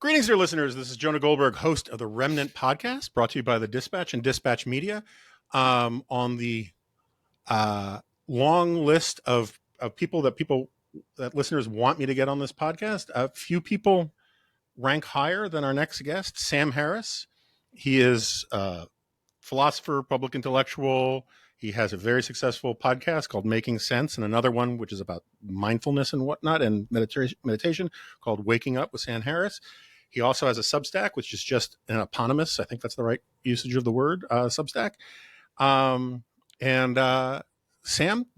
Greetings, dear listeners. This is Jonah Goldberg, host of the Remnant podcast, brought to you by the Dispatch and Dispatch Media. On the long list of people that listeners want me to get on this podcast, a few people rank higher than our next guest, Sam Harris. He is a philosopher, public intellectual. He has a very successful podcast called Making Sense, and another one which is about mindfulness and whatnot and meditation called Waking Up with Sam Harris. He also has a Substack, which is just an eponymous, I think that's the right usage of the word, Substack. Sam,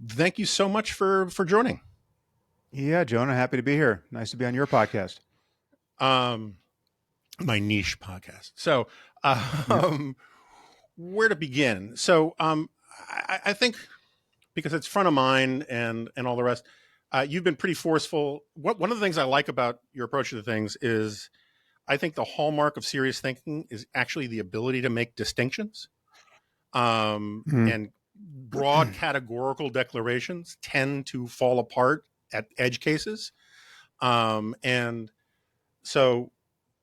thank you so much for joining. Yeah, Jonah, happy to be here. Nice to be on your podcast. My niche podcast. So where to begin? So I think because it's front of mind and all the rest, you've been pretty forceful. One of the things I like about your approach to things is I think the hallmark of serious thinking is actually the ability to make distinctions. And broad categorical declarations tend to fall apart at edge cases. And so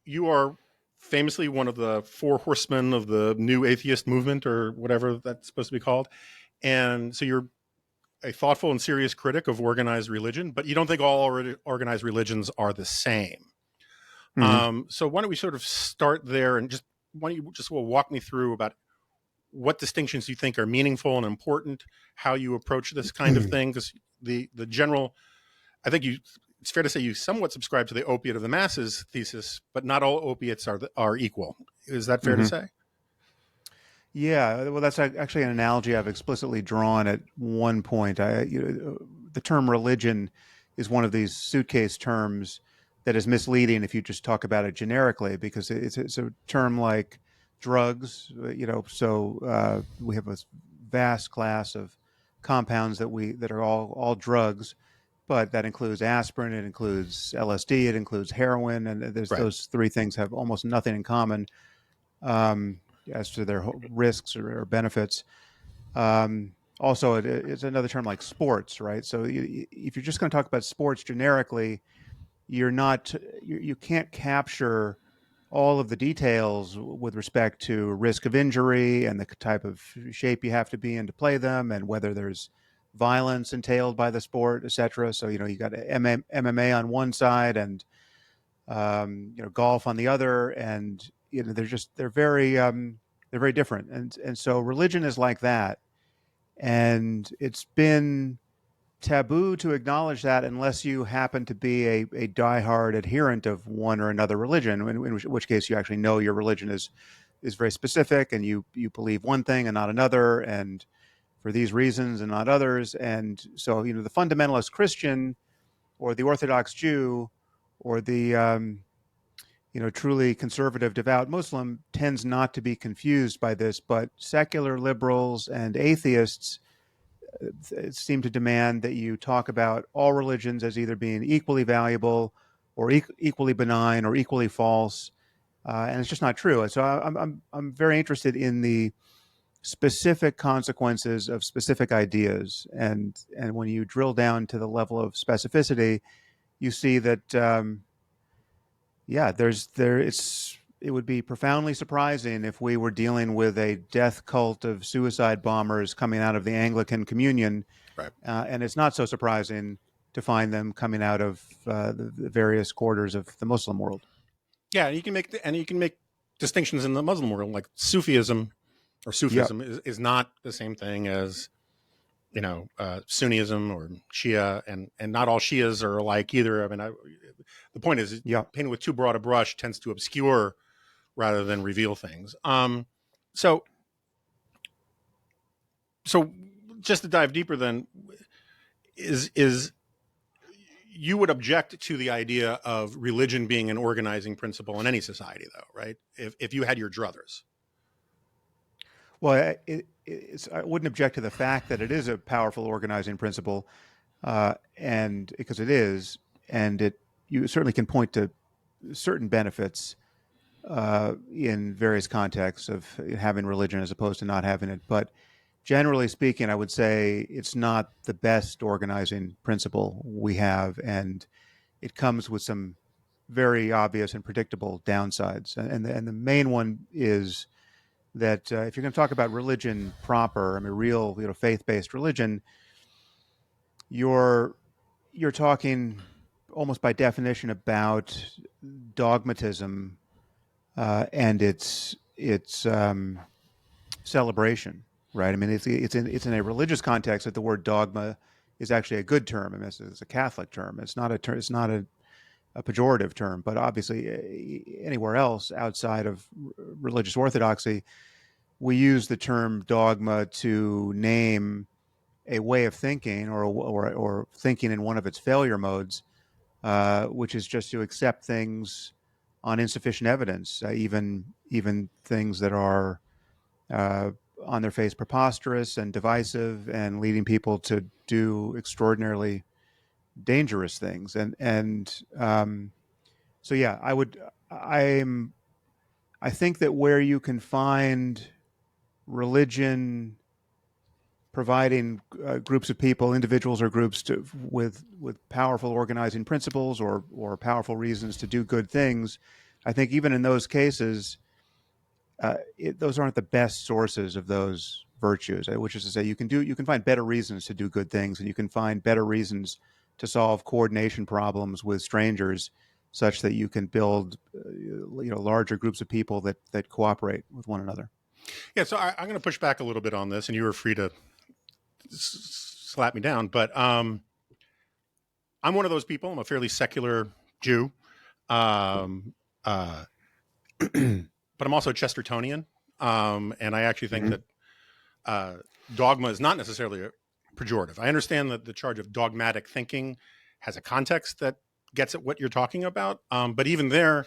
you are famously one of the four horsemen of the new atheist movement, or whatever that's supposed to be called. And so you're a thoughtful and serious critic of organized religion, but you don't think all organized religions are the same. So why don't we sort of start there, and why don't you just walk me through about what distinctions you think are meaningful and important, how you approach this kind of thing? Because the general, I think it's fair to say you somewhat subscribe to the opiate of the masses thesis, but not all opiates are equal. Is that fair to say? Yeah, well, that's actually an analogy I've explicitly drawn at one point. The term religion is one of these suitcase terms that is misleading if you just talk about it generically, because it's a term like drugs. So we have a vast class of compounds that are all drugs, but that includes aspirin, it includes LSD, it includes heroin, and those three things have almost nothing in common as to their risks or benefits. Also, it's another term like sports, right? So if you're just going to talk about sports generically, you can't capture all of the details with respect to risk of injury and the type of shape you have to be in to play them, and whether there's violence entailed by the sport, etc. So you got MMA on one side and golf on the other, and they're very different, and so religion is like that, and it's been taboo to acknowledge that unless you happen to be a diehard adherent of one or another religion, in which case you actually know your religion is very specific, and you believe one thing and not another, and for these reasons and not others. And so the fundamentalist Christian or the Orthodox Jew or the truly conservative devout Muslim tends not to be confused by this, but secular liberals and atheists seem to demand that you talk about all religions as either being equally valuable or equally benign or equally false, and it's just not true. And so I'm very interested in the specific consequences of specific ideas, and when you drill down to the level of specificity, you see that it would be profoundly surprising if we were dealing with a death cult of suicide bombers coming out of the Anglican Communion, Right. And it's not so surprising to find them coming out of the various quarters of the Muslim world. Yeah, you can make distinctions in the Muslim world, like Sufism is not the same thing as Sunnism or Shia, and not all Shias are alike either. I mean, the point is, painting with too broad a brush tends to obscure rather than reveal things. So just to dive deeper, then, is you would object to the idea of religion being an organizing principle in any society, though, right? If you had your druthers. Well, I wouldn't object to the fact that it is a powerful organizing principle, and because it is, and you certainly can point to certain benefits in various contexts of having religion as opposed to not having it. But generally speaking, I would say it's not the best organizing principle we have, and it comes with some very obvious and predictable downsides, and the main one is that if you're going to talk about religion proper, I mean, real, faith-based religion, you're talking almost by definition about dogmatism and its celebration, right? I mean, it's in a religious context that the word dogma is actually a good term. I mean, it's a Catholic term. It's not a pejorative term, but obviously anywhere else outside of religious orthodoxy, we use the term dogma to name a way of thinking or thinking in one of its failure modes, which is just to accept things on insufficient evidence, even things that are uh, on their face preposterous and divisive and leading people to do extraordinarily dangerous things. So yeah, I think that where you can find religion providing groups of people, individuals or groups, with powerful organizing principles or powerful reasons to do good things, I think even in those cases, those aren't the best sources of those virtues. Which is to say, you can find better reasons to do good things, and you can find better reasons to solve coordination problems with strangers, such that you can build larger groups of people that cooperate with one another. Yeah, so I'm going to push back a little bit on this, and you were free to slap me down. But I'm one of those people. I'm a fairly secular Jew, um, uh, but I'm also Chestertonian, and I actually think that dogma is not necessarily a pejorative. I understand that the charge of dogmatic thinking has a context that gets at what you're talking about, but even there,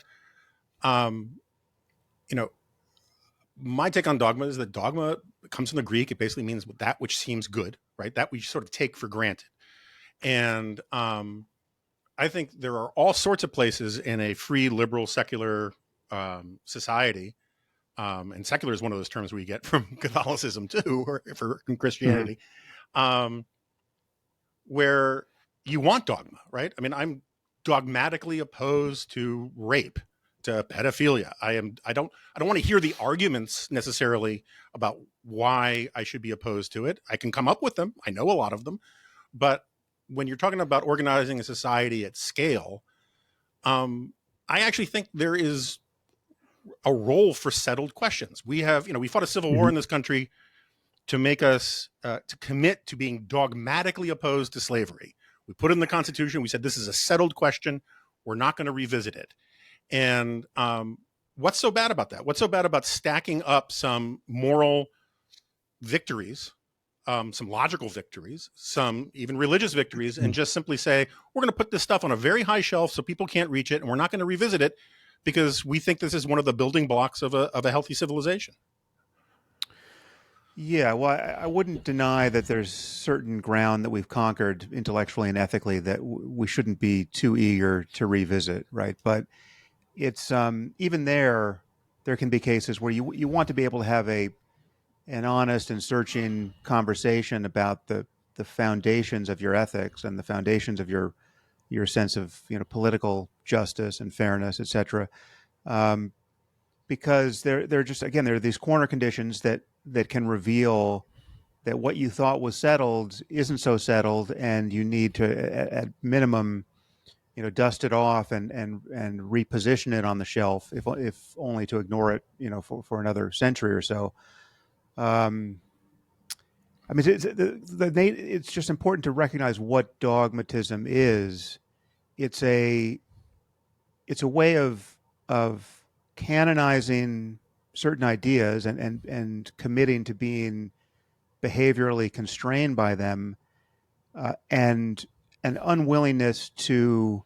um, you know, my take on dogma is that dogma comes from the Greek. It basically means that which seems good, right? That we sort of take for granted. And I think there are all sorts of places in a free, liberal, secular society. And secular is one of those terms we get from Catholicism too, or from Christianity, where you want dogma, right? I mean, I'm dogmatically opposed to rape, to pedophilia. I don't want to hear the arguments necessarily about why I should be opposed to it. I can come up with them. I know a lot of them, but when you're talking about organizing a society at scale, I actually think there is a role for settled questions. We fought a civil war in this country to make us to commit to being dogmatically opposed to slavery. We put it in the Constitution. We said this is a settled question. We're not going to revisit it. And what's so bad about that? What's so bad about stacking up some moral victories, some logical victories, some even religious victories, and just simply say, we're going to put this stuff on a very high shelf so people can't reach it, and we're not going to revisit it because we think this is one of the building blocks of a healthy civilization? Yeah, well, I wouldn't deny that there's certain ground that we've conquered intellectually and ethically that we shouldn't be too eager to revisit, right? But it's even there can be cases where you want to be able to have an honest and searching conversation about the foundations of your ethics and the foundations of your sense of political justice and fairness, et cetera. Because they're just, again, there are these corner conditions that can reveal that what you thought was settled isn't so settled, and you need to, at minimum, dust it off and reposition it on the shelf, if only to ignore it, for another century or so. I mean, it's just important to recognize what dogmatism is. It's a way of canonizing certain ideas and committing to being behaviorally constrained by them, and an unwillingness to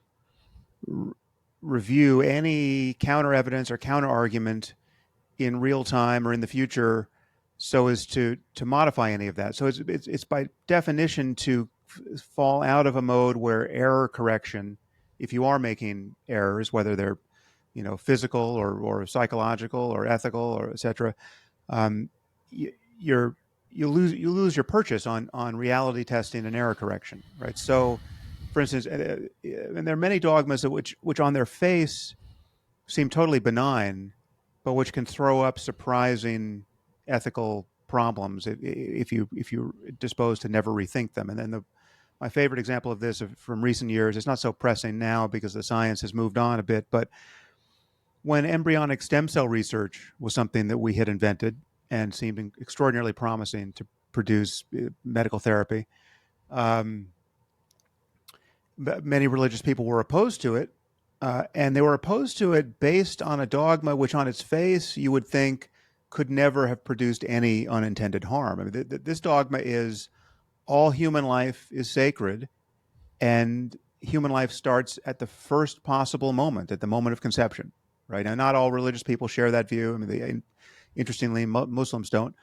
review any counter evidence or counter argument in real time or in the future, so as to modify any of that. So it's by definition to fall out of a mode where error correction, if you are making errors, whether they're physical or psychological or ethical or etc., you lose your purchase on reality testing and error correction, right? So For instance, and there are many dogmas which on their face seem totally benign, but which can throw up surprising ethical problems if you're disposed to never rethink them. And then my favorite example of this from recent years, it's not so pressing now because the science has moved on a bit, but when embryonic stem cell research was something that we had invented and seemed extraordinarily promising to produce medical therapy, many religious people were opposed to it, and they were opposed to it based on a dogma which on its face you would think could never have produced any unintended harm. I mean, this dogma is all human life is sacred, and human life starts at the first possible moment, at the moment of conception. Right now, not all religious people share that view. I mean, interestingly, Muslims don't.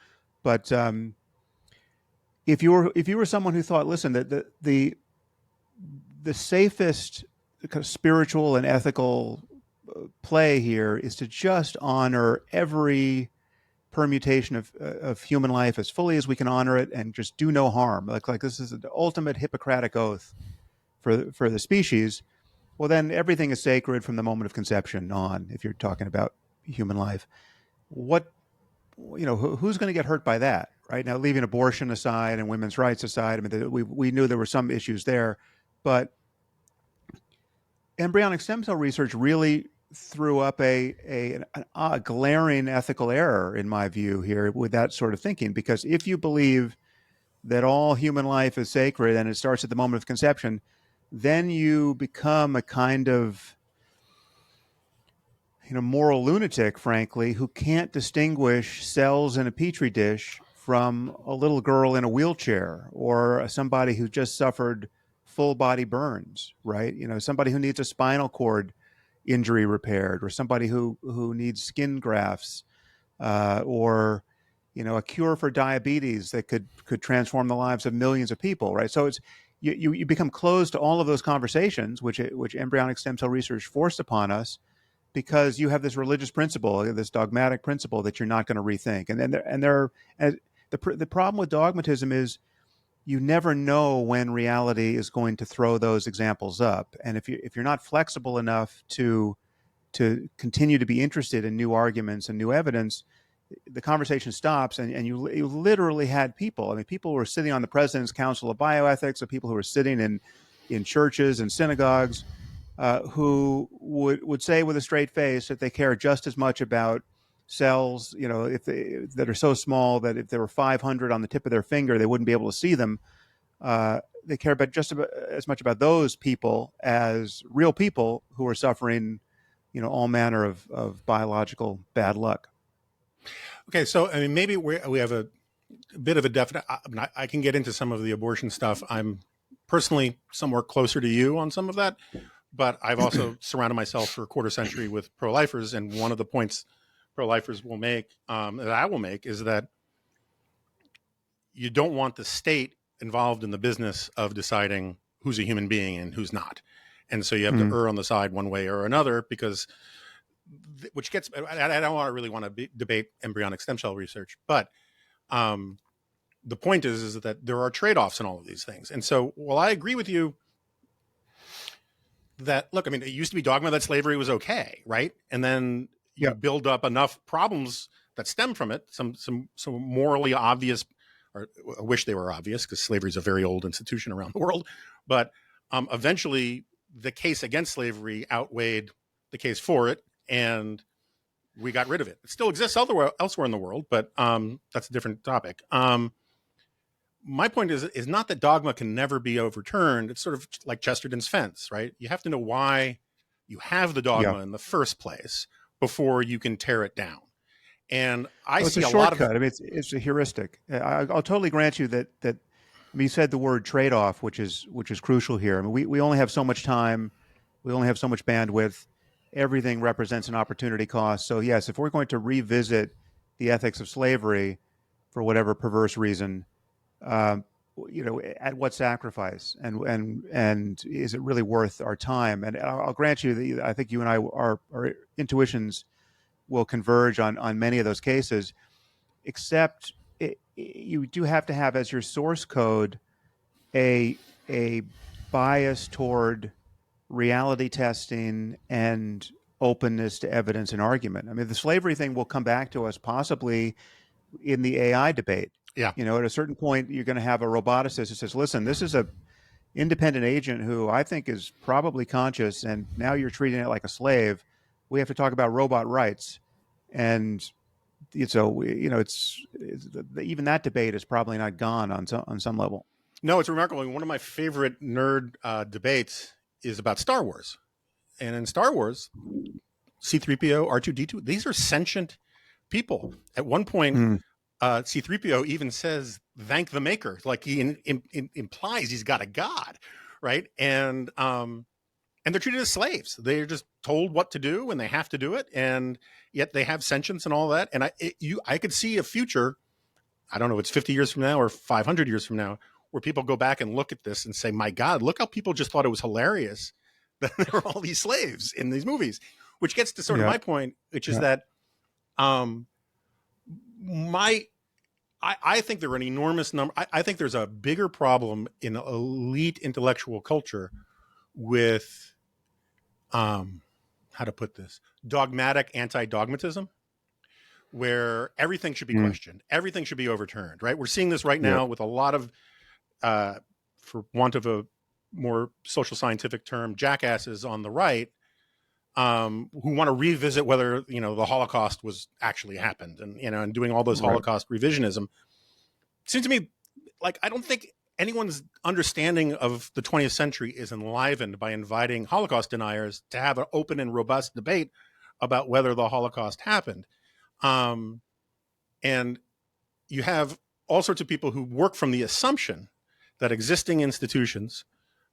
But if you were someone who thought, listen, that the safest kind of spiritual and ethical play here is to just honor every permutation of human life as fully as we can honor it, and just do no harm. Like this is the ultimate Hippocratic oath for the species. Well, then everything is sacred from the moment of conception on. If you're talking about human life, who's going to get hurt by that? Right now, leaving abortion aside and women's rights aside, I mean, we knew there were some issues there, but embryonic stem cell research really threw up a glaring ethical error, in my view, here with that sort of thinking. Because if you believe that all human life is sacred and it starts at the moment of conception, then you become a kind of moral lunatic, frankly, who can't distinguish cells in a petri dish from a little girl in a wheelchair or somebody who just suffered full body burns, right? Somebody who needs a spinal cord injury repaired, or somebody who needs skin grafts, or a cure for diabetes that could transform the lives of millions of people, right? So it's you become closed to all of those conversations, which embryonic stem cell research forced upon us, because you have this religious principle, this dogmatic principle that you're not going to rethink. And the problem with dogmatism is you never know when reality is going to throw those examples up. And if you're not flexible enough to continue to be interested in new arguments and new evidence, the conversation stops, and you literally had people. I mean, people who were sitting on the President's Council of Bioethics, or people who were sitting in churches and synagogues, who would say with a straight face that they care just as much about cells, that are so small that if there were 500 on the tip of their finger, they wouldn't be able to see them. They care about just about as much about those people as real people who are suffering, all manner of biological bad luck. Okay, so I mean, maybe we have a bit of a definite. I can get into some of the abortion stuff. I'm personally somewhere closer to you on some of that, but I've also surrounded myself for a quarter century with pro-lifers, and one of the points pro-lifers will make, that I will make, is that you don't want the state involved in the business of deciding who's a human being and who's not, and so you have to err on the side one way or another, because which gets, I don't really want to debate embryonic stem cell research, but the point is that there are trade-offs in all of these things. And so, while I agree with you that, look, I mean, it used to be dogma that slavery was okay, right? And then you build up enough problems that stem from it, some morally obvious, or I wish they were obvious, because slavery is a very old institution around the world, but eventually the case against slavery outweighed the case for it, and we got rid of it. It still exists elsewhere in the world, but that's a different topic. My point is not that dogma can never be overturned. It's sort of like Chesterton's fence, right? You have to know why you have the dogma in the first place before you can tear it down. And it's a shortcut. I mean, it's a heuristic. I'll totally grant you that. I mean, you said the word trade-off, which is crucial here. I mean, we only have so much time. We only have so much bandwidth. Everything represents an opportunity cost. So yes, if we're going to revisit the ethics of slavery for whatever perverse reason, at what sacrifice, and is it really worth our time? And I'll grant you that I think you and I, our intuitions will converge on many of those cases, except you do have to have as your source code a bias toward reality testing and openness to evidence and argument. I mean, the slavery thing will come back to us possibly in the AI debate. Yeah. At a certain point, you're going to have a roboticist who says, listen, this is a independent agent who I think is probably conscious, and now you're treating it like a slave. We have to talk about robot rights. And so, it's even that debate is probably not gone on some level. No, it's remarkable. One of my favorite nerd debates is about Star Wars. And in Star Wars, C-3PO, R2-D2, these are sentient people. At one point, C-3PO even says, thank the maker. Like he implies he's got a god, right? And they're treated as slaves. They're just told what to do and they have to do it. And yet they have sentience and all that. And I could see a future, I don't know if it's 50 years from now or 500 years from now, where people go back and look at this and say, my God, look how people just thought it was hilarious that there were all these slaves in these movies, which gets to sort of my point, which is that I think there are an enormous number. I think there's a bigger problem in elite intellectual culture with, how to put this, dogmatic anti-dogmatism, where everything should be questioned. Everything should be overturned, right? We're seeing this right now with a lot of, for want of a more social scientific term, jackasses on the right, who want to revisit whether, the Holocaust was actually happened and doing all those Holocaust revisionism. It seems to me like, I don't think anyone's understanding of the 20th century is enlivened by inviting Holocaust deniers to have an open and robust debate about whether the Holocaust happened. And you have all sorts of people who work from the assumption that existing institutions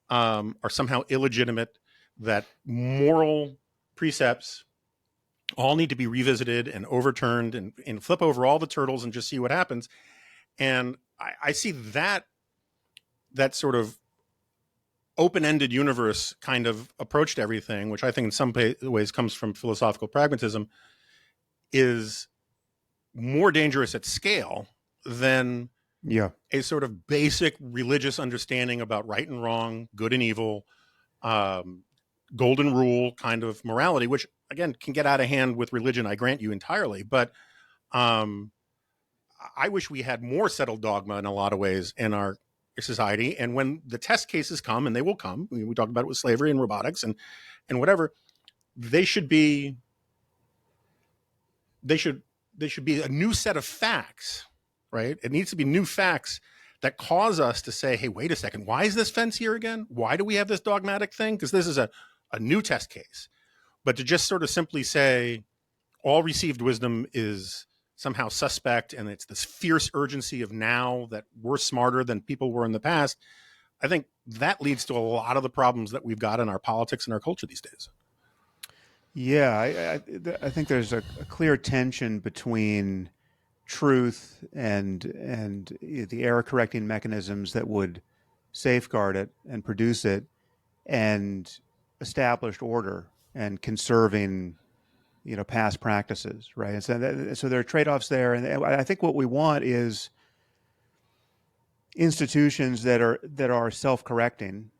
are somehow illegitimate, that moral precepts all need to be revisited and overturned and flip over all the turtles and just see what happens. And I see that sort of open-ended universe kind of approach to everything, which I think in some ways comes from philosophical pragmatism, is more dangerous at scale than a sort of basic religious understanding about right and wrong, good and evil, golden rule kind of morality, which again can get out of hand with religion. I grant you entirely, but I wish we had more settled dogma in a lot of ways in our society. And when the test cases come, and they will come, we talked about it with slavery and robotics and whatever, they should be a new set of facts, right? It needs to be new facts that cause us to say, hey, wait a second, why is this fence here again? Why do we have this dogmatic thing? Because this is a new test case. But to just sort of simply say all received wisdom is somehow suspect and it's this fierce urgency of now that we're smarter than people were in the past, I think that leads to a lot of the problems that we've got in our politics and our culture these days. Yeah, I think there's a clear tension between truth and the error correcting mechanisms that would safeguard it and produce it, and established order and conserving past practices, right? And so there are trade-offs there, and I think what we want is institutions that are self-correcting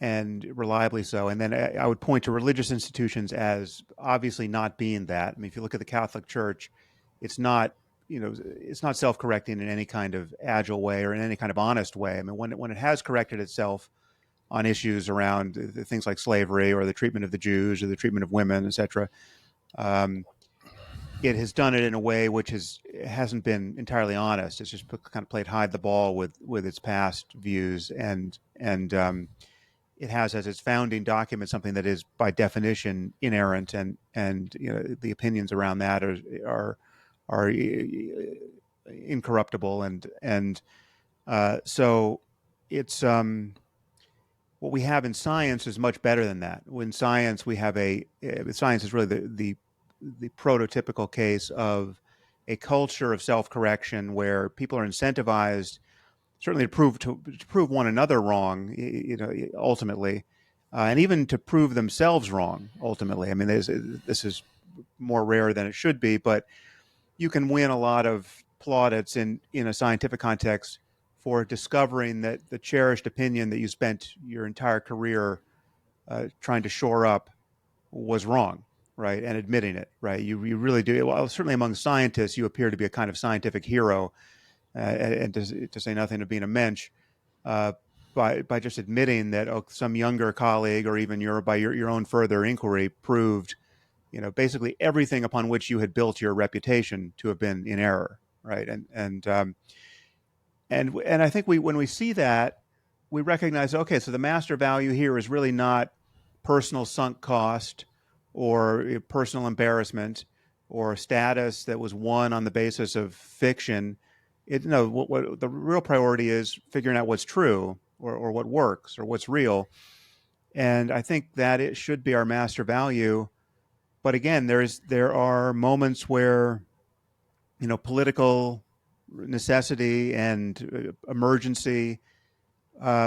and reliably so. And then I would point to religious institutions as obviously not being that. I mean, if you look at the Catholic Church, it's not self-correcting in any kind of agile way or in any kind of honest way. I mean, when it has corrected itself on issues around things like slavery or the treatment of the Jews or the treatment of women, etc., it has done it in a way which hasn't been entirely honest. It's just kind of played hide the ball with its past views, and it has as its founding document something that is by definition inerrant, and the opinions around that are incorruptible, and so it's what we have in science is much better than that. In science, we have science is really the prototypical case of a culture of self-correction where people are incentivized certainly to prove one another wrong, ultimately, and even to prove themselves wrong ultimately. I mean, this is more rare than it should be, but you can win a lot of plaudits in a scientific context for discovering that the cherished opinion that you spent your entire career trying to shore up was wrong, right? And admitting it, right? You really do. Well, certainly among scientists, you appear to be a kind of scientific hero, and to say nothing of being a mensch, by just admitting that some younger colleague or even by your own further inquiry proved, basically everything upon which you had built your reputation to have been in error, right? And I think when we see that, we recognize, okay, so the master value here is really not personal sunk cost or personal embarrassment or status that was won on the basis of fiction. What the real priority is figuring out what's true or what works or what's real. And I think that it should be our master value. But again, there are moments where, political necessity and emergency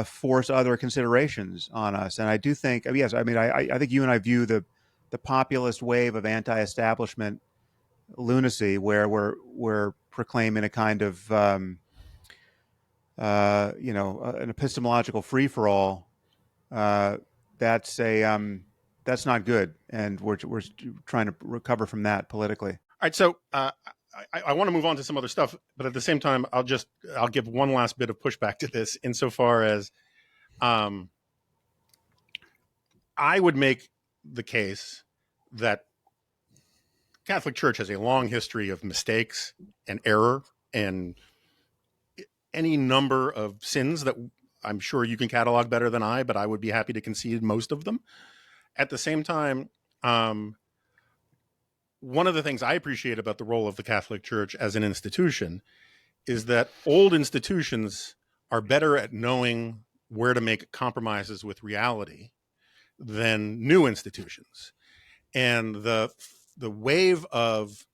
force other considerations on us. And I do think, yes, I mean, I think you and I view the populist wave of anti-establishment lunacy, where we're proclaiming a kind of an epistemological free-for-all. That's not good, and we're trying to recover from that politically. All right, so I want to move on to some other stuff, but at the same time, I'll give one last bit of pushback to this, insofar as I would make the case that Catholic Church has a long history of mistakes and error and any number of sins that I'm sure you can catalog better than I, but I would be happy to concede most of them. At the same time, one of the things I appreciate about the role of the Catholic Church as an institution is that old institutions are better at knowing where to make compromises with reality than new institutions. And the wave of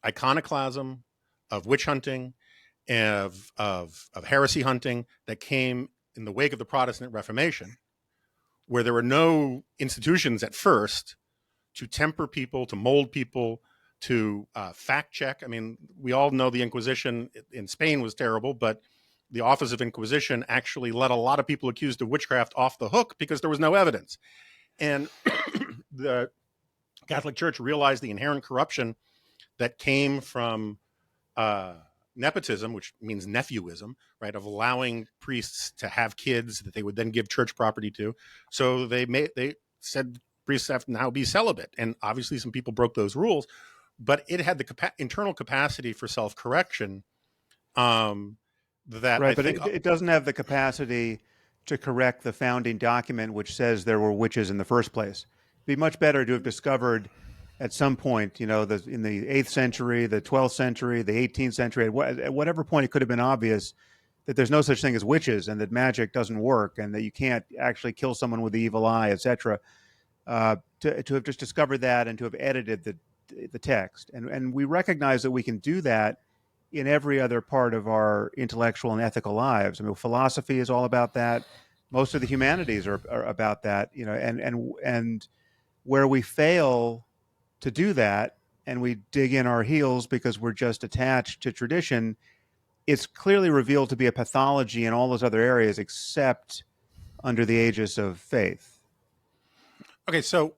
iconoclasm, of witch hunting, of heresy hunting that came in the wake of the Protestant Reformation, where there were no institutions at first to temper people, to mold people, to fact check. I mean, we all know the Inquisition in Spain was terrible, but the Office of Inquisition actually let a lot of people accused of witchcraft off the hook because there was no evidence. And the Catholic Church realized the inherent corruption that came from nepotism, which means nephewism, right, of allowing priests to have kids that they would then give church property to. So they said priests have to now be celibate, and obviously some people broke those rules, but it had the internal capacity for self-correction. That right, I but think it doesn't have the capacity to correct the founding document, which says there were witches in the first place. It'd be much better to have discovered at some point, in the 8th century, the 12th century, the 18th century, at whatever point it could have been obvious that there's no such thing as witches and that magic doesn't work and that you can't actually kill someone with the evil eye, etc. To have just discovered that and to have edited the text. And we recognize that we can do that in every other part of our intellectual and ethical lives. I mean, philosophy is all about that. Most of the humanities are about that, and where we fail to do that and we dig in our heels because we're just attached to tradition, it's clearly revealed to be a pathology in all those other areas except under the aegis of faith. Okay, so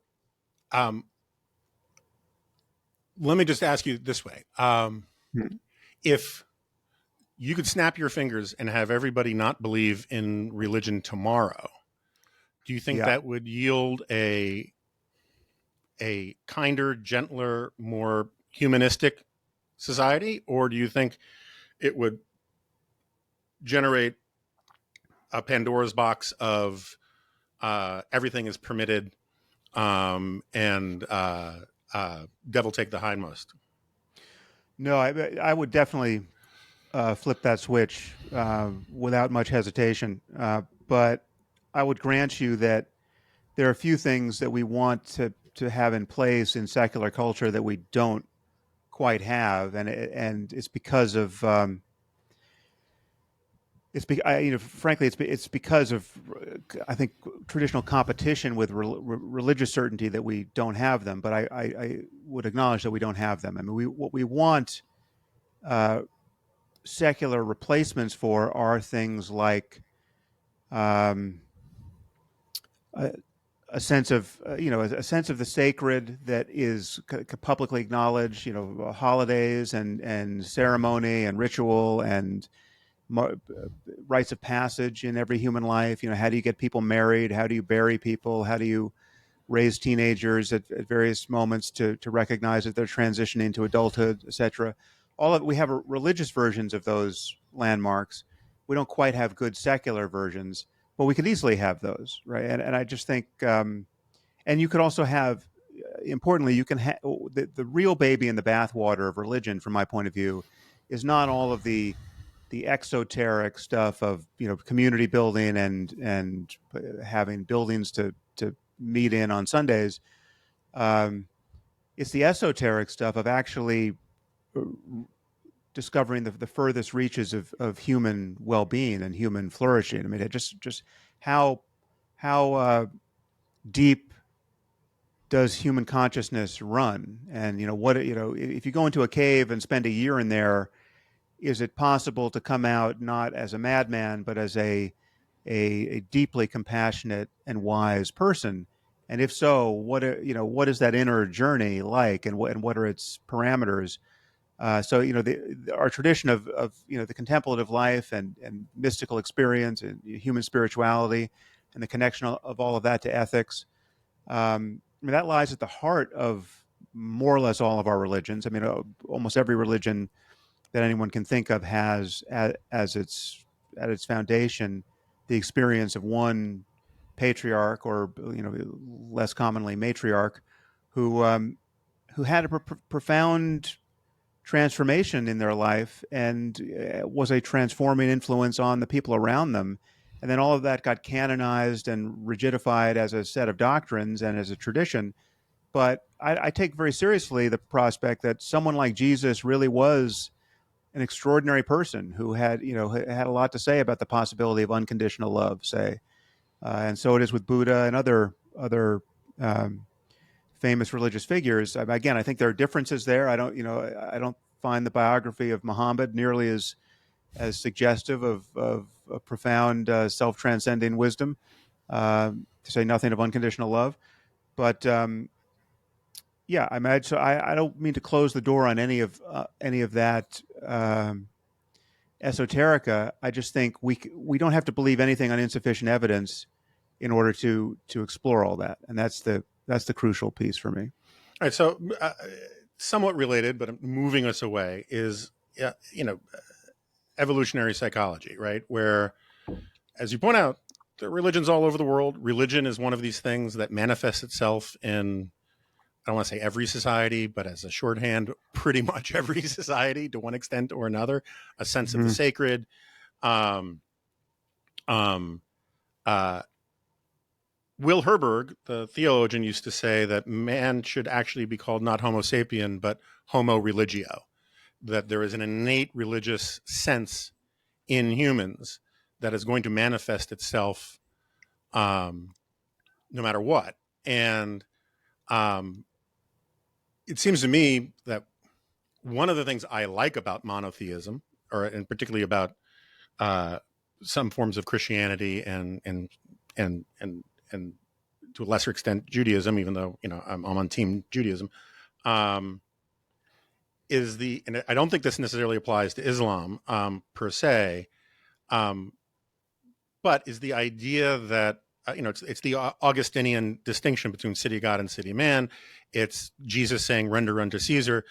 let me just ask you this way. If you could snap your fingers and have everybody not believe in religion tomorrow, do you think that would yield a kinder, gentler, more humanistic society? Or do you think it would generate a Pandora's box of everything is permitted and devil take the hindmost? No, I would definitely flip that switch without much hesitation. But I would grant you that there are a few things that we want to have in place in secular culture that we don't quite have, and it's because of frankly, it's because of I think traditional competition with religious certainty that we don't have them. But I would acknowledge that we don't have them. I mean, what we want secular replacements for are things like um, a, a sense of a sense of the sacred that is publicly acknowledged. Holidays and ceremony and ritual and rites of passage in every human life. How do you get people married? How do you bury people? How do you raise teenagers at various moments to recognize that they're transitioning to adulthood, etc. All of we have religious versions of those landmarks. We don't quite have good secular versions, but we could easily have those, right? And I just think, and you could also have, importantly, you can have the real baby in the bathwater of religion, from my point of view, is not all of the exoteric stuff of community building and having buildings to meet in on Sundays. Um, it's the esoteric stuff of actually discovering the furthest reaches of human well-being and human flourishing. I mean, it just how deep does human consciousness run? And if you go into a cave and spend a year in there, is it possible to come out not as a madman but as a deeply compassionate and wise person? And if so, what is that inner journey like, and what are its parameters? So our tradition of the contemplative life and mystical experience and human spirituality and the connection of all of that to ethics, I mean, that lies at the heart of more or less all of our religions. I mean, almost every religion that anyone can think of has as its at its foundation the experience of one patriarch, or less commonly matriarch, who had a profound transformation in their life and was a transforming influence on the people around them. And then all of that got canonized and rigidified as a set of doctrines and as a tradition. But I take very seriously the prospect that someone like Jesus really was an extraordinary person who had had a lot to say about the possibility of unconditional love, say, and so it is with Buddha and other famous religious figures. Again, I think there are differences there. I don't find the biography of Muhammad nearly as suggestive of a profound self-transcending wisdom, to say nothing of unconditional love. But yeah, I imagine. So I don't mean to close the door on any of that esoterica. I just think we don't have to believe anything on insufficient evidence in order to explore all that, and that's the crucial piece for me. All right, so somewhat related, but moving us away is evolutionary psychology, right? Where, as you point out, there are religions all over the world. Religion is one of these things that manifests itself in, I don't want to say every society, but as a shorthand, pretty much every society to one extent or another, a sense of the sacred. Um, um, Will Herberg, the theologian, used to say that man should actually be called not Homo sapien, but Homo religio, that there is an innate religious sense in humans that is going to manifest itself no matter what. And it seems to me that one of the things I like about monotheism, and particularly about some forms of Christianity and to a lesser extent Judaism, even though I'm on Team Judaism, is and I don't think this necessarily applies to Islam per se, but is the idea that it's the Augustinian distinction between city God and city man. It's Jesus saying, "Render unto Caesar."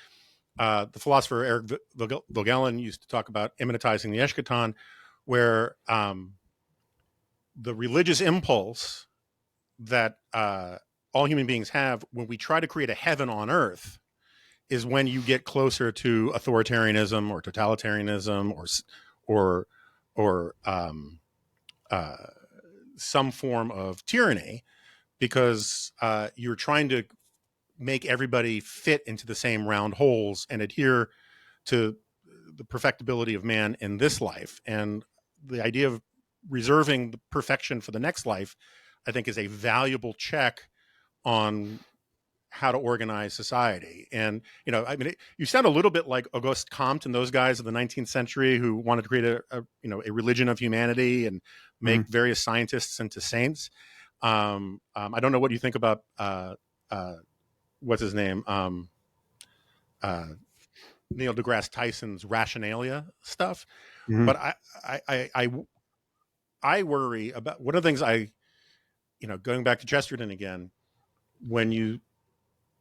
The philosopher Eric Vogelin used to talk about immanentizing the eschaton, where the religious impulse that all human beings have when we try to create a heaven on earth is when you get closer to authoritarianism or totalitarianism or some form of tyranny, because you're trying to make everybody fit into the same round holes and adhere to the perfectibility of man in this life. And the idea of reserving the perfection for the next life, I think, is a valuable check on how to organize society. And I mean, you sound a little bit like Auguste Comte and those guys of the 19th century who wanted to create a religion of humanity and make various scientists into saints. I don't know what you think about what's his name, Neil deGrasse Tyson's rationalia stuff. Mm-hmm. But I worry about one of the things going back to Chesterton again,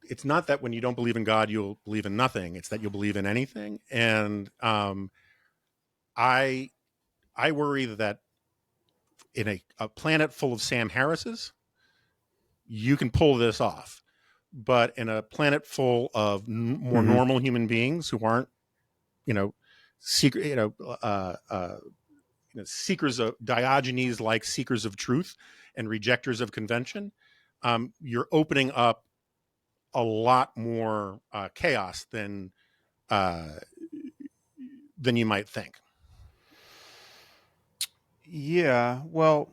it's not that when you don't believe in God, you'll believe in nothing. It's that you'll believe in anything. And I worry that in a planet full of Sam Harrises, you can pull this off. But in a planet full of more normal human beings who aren't, secret, seekers of Diogenes, like seekers of truth and rejectors of convention, you're opening up a lot more chaos than you might think. Yeah, well,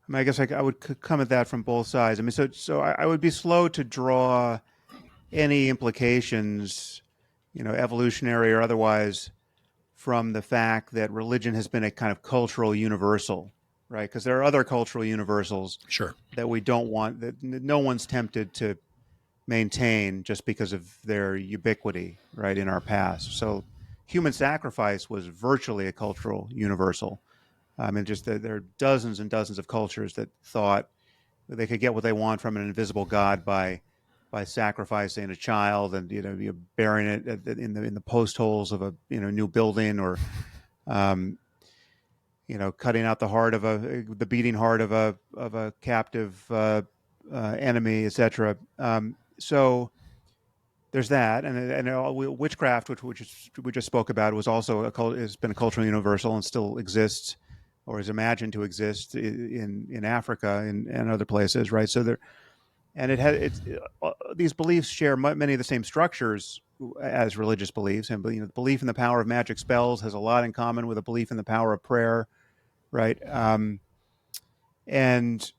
I mean, I guess I would come at that from both sides. I mean, so I would be slow to draw any implications, evolutionary or otherwise, from the fact that religion has been a kind of cultural universal, right? Because there are other cultural universals Sure. that we don't want, that no one's tempted to maintain just because of their ubiquity, right, in our past. So human sacrifice was virtually a cultural universal. I mean, just there are dozens and dozens of cultures that thought they could get what they want from an invisible God by sacrificing a child and you're burying it in the post holes of a new building, or cutting out the beating heart of a captive enemy, etc. So there's that, and witchcraft, which we just spoke about, was also has been a cultural universal and still exists, or is imagined to exist in Africa and other places, right? So there, and these beliefs share many of the same structures as religious beliefs, and the belief in the power of magic spells has a lot in common with a belief in the power of prayer, right? And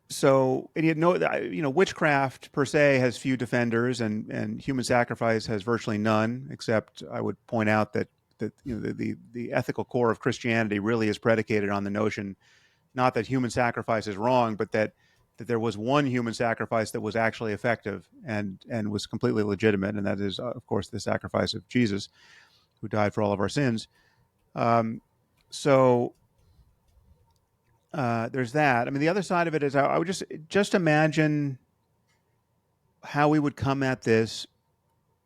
so, and witchcraft per se has few defenders, and human sacrifice has virtually none. Except, I would point out that the ethical core of Christianity really is predicated on the notion, not that human sacrifice is wrong, but that there was one human sacrifice that was actually effective and was completely legitimate, and that is, of course, the sacrifice of Jesus, who died for all of our sins. So there's that. I mean, the other side of it is I would just imagine how we would come at this